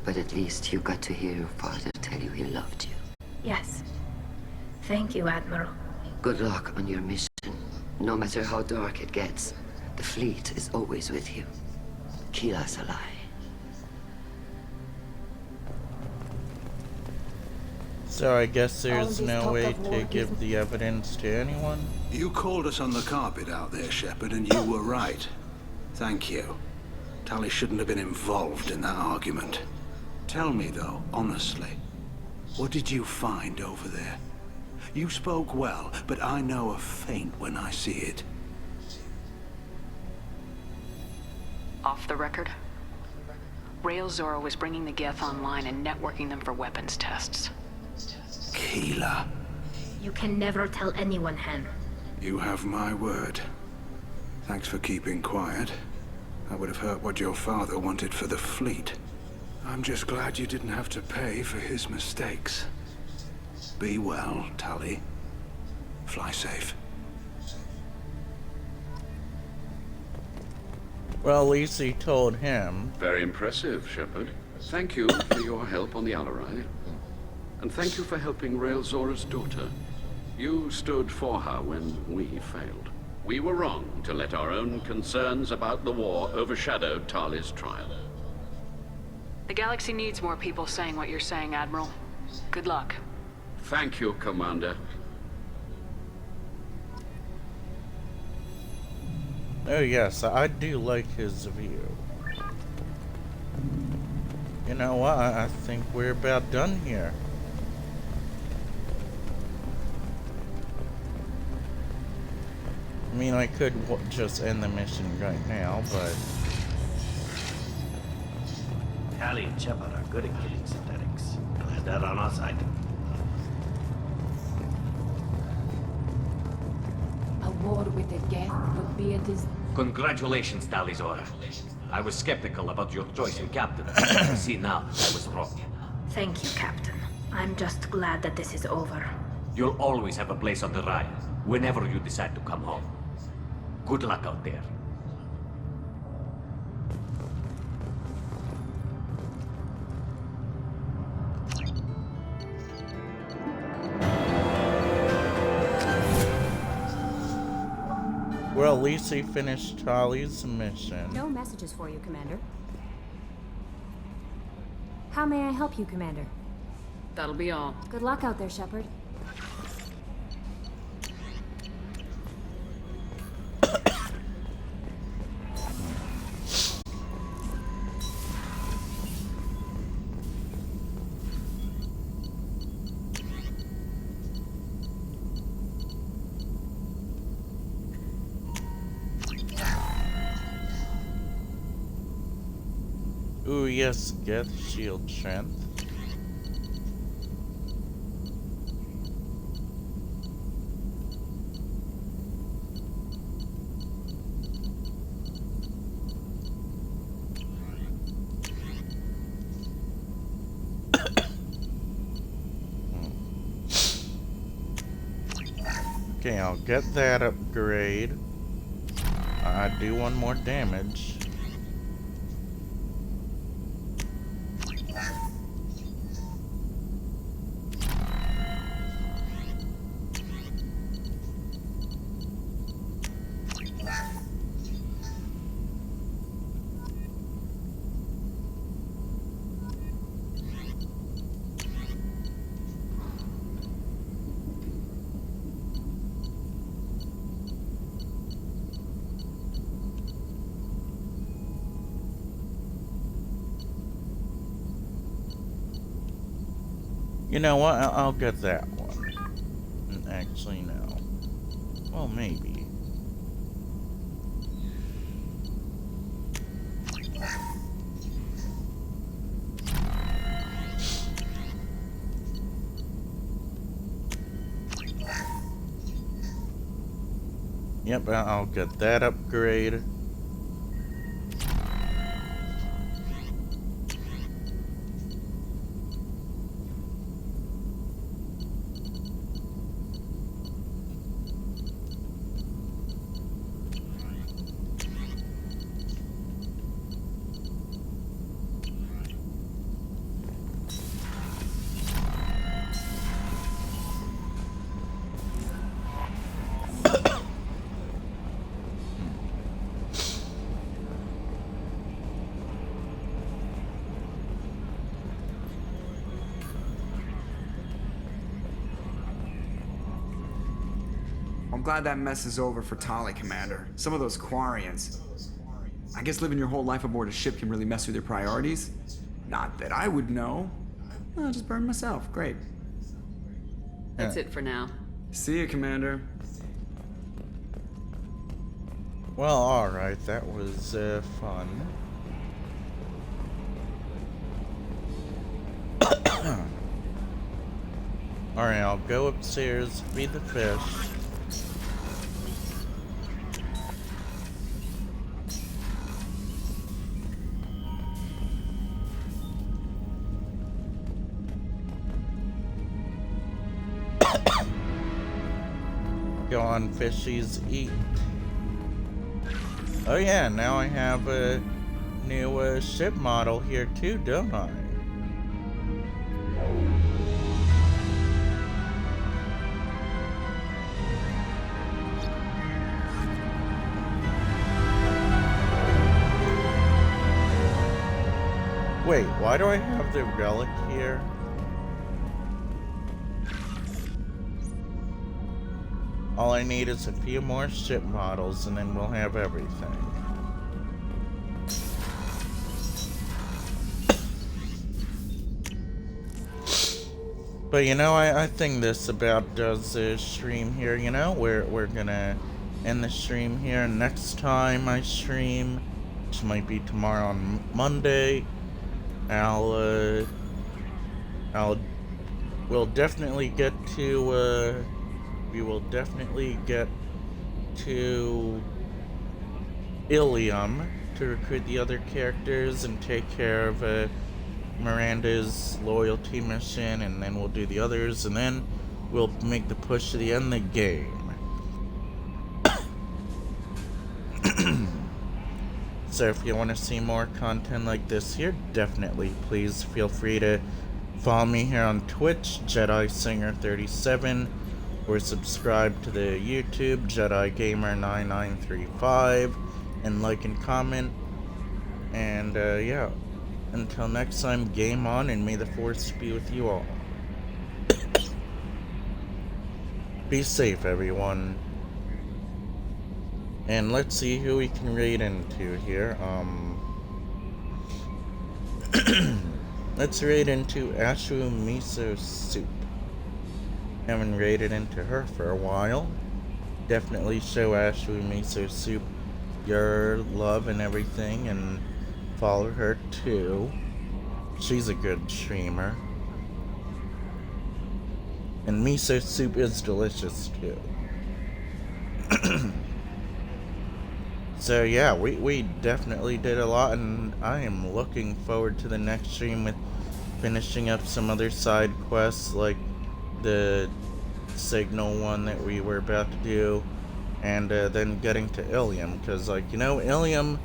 But at least you got to hear your father tell you he loved you. Yes. Thank you, Admiral. Good luck on your mission. No matter how dark it gets, the fleet is always with you. Kila's alive. So I guess there's no way to give the evidence to anyone? You called us on the carpet out there, Shepard, and you were right. Thank you. Tali shouldn't have been involved in that argument. Tell me, though, honestly, what did you find over there? You spoke well, but I know a feint when I see it. Off the record, Rail Zora was bringing the Geth online and networking them for weapons tests. Keela. You can never tell anyone, Hen. You have my word. Thanks for keeping quiet. I would have heard what your father wanted for the fleet. I'm just glad you didn't have to pay for his mistakes. Be well, Tali. Fly safe. Well, at least he told him. Very impressive, Shepard. Thank you for your help on the LRI. And thank you for helping Rail Zora's daughter. You stood for her when we failed. We were wrong to let our own concerns about the war overshadow Tali's trial. The galaxy needs more people saying what you're saying, Admiral. Good luck. Thank you, Commander. Oh yes, I do like his view. You know what, I think we're about done here. I mean, I could just end the mission right now, but... Tali and Shepard are good at killing synthetics. Glad that on our side. A war with the Geth would be a Congratulations, Tali Zora. I was skeptical about your choice in captain. See now, I was wrong. Thank you, Captain. I'm just glad that this is over. You'll always have a place on the Raya, whenever you decide to come home. Good luck out there. Well, at least he finished Tali's mission. No messages for you, Commander. How may I help you, Commander? That'll be all. Good luck out there, Shepard. Ooh, yes, get shield strength. Okay, I'll get that upgrade. I do one more damage. You know what? I'll get that one. Actually, no. Well, maybe. Yep, I'll get that upgrade. I'm glad that mess is over for Tali, Commander. Some of those Quarians. I guess living your whole life aboard a ship can really mess with your priorities. Not that I would know. I'll just burn myself. Great. That's it for now. See you, Commander. Well, alright, that was fun. Alright, I'll go upstairs, feed the fish. Go on, fishies, eat. Oh yeah, now I have a new ship model here too, don't I? Wait, why do I have the relic here? All I need is a few more ship models and then we'll have everything. But you know, I think this about does the stream here, you know? We're gonna end the stream here. Next time I stream, which might be tomorrow on Monday, we'll definitely get to, we will definitely get to Ilium to recruit the other characters and take care of Miranda's loyalty mission, and then we'll do the others, and then we'll make the push to the end of the game. So if you want to see more content like this here, definitely please feel free to follow me here on Twitch, Jedi Singer 37, or subscribe to the YouTube Jedi Gamer 9935 and like and comment. And yeah, until next time, game on, and may the Force be with you all. Be safe, everyone. And let's see who we can raid into here. Let's raid into Ashu Miso Soup. Haven't raided into her for a while. Definitely show Ashu Miso Soup your love and everything, and follow her too. She's a good streamer. And miso soup is delicious too. So yeah, we definitely did a lot, and I am looking forward to the next stream with finishing up some other side quests, like the signal one that we were about to do, and then getting to Ilium, because, like, you know, Ilium,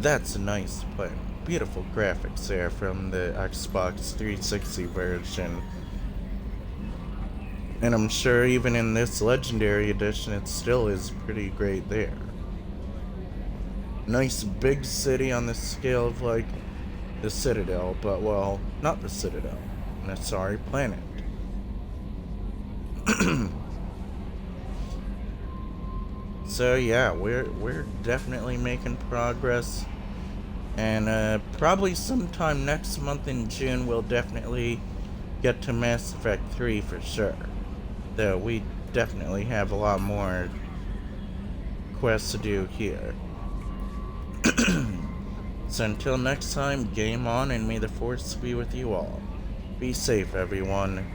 that's a nice place. Beautiful graphics there from the Xbox 360 version. And I'm sure even in this Legendary Edition, it still is pretty great there. Nice big city on the scale of, like, the Citadel, but, well, not the Citadel. Sorry, planet. So yeah, we're definitely making progress. And probably sometime next month in June, we'll definitely get to Mass Effect 3 for sure. Though we definitely have a lot more quests to do here. So until next time, game on, and may the Force be with you all. Be safe, everyone.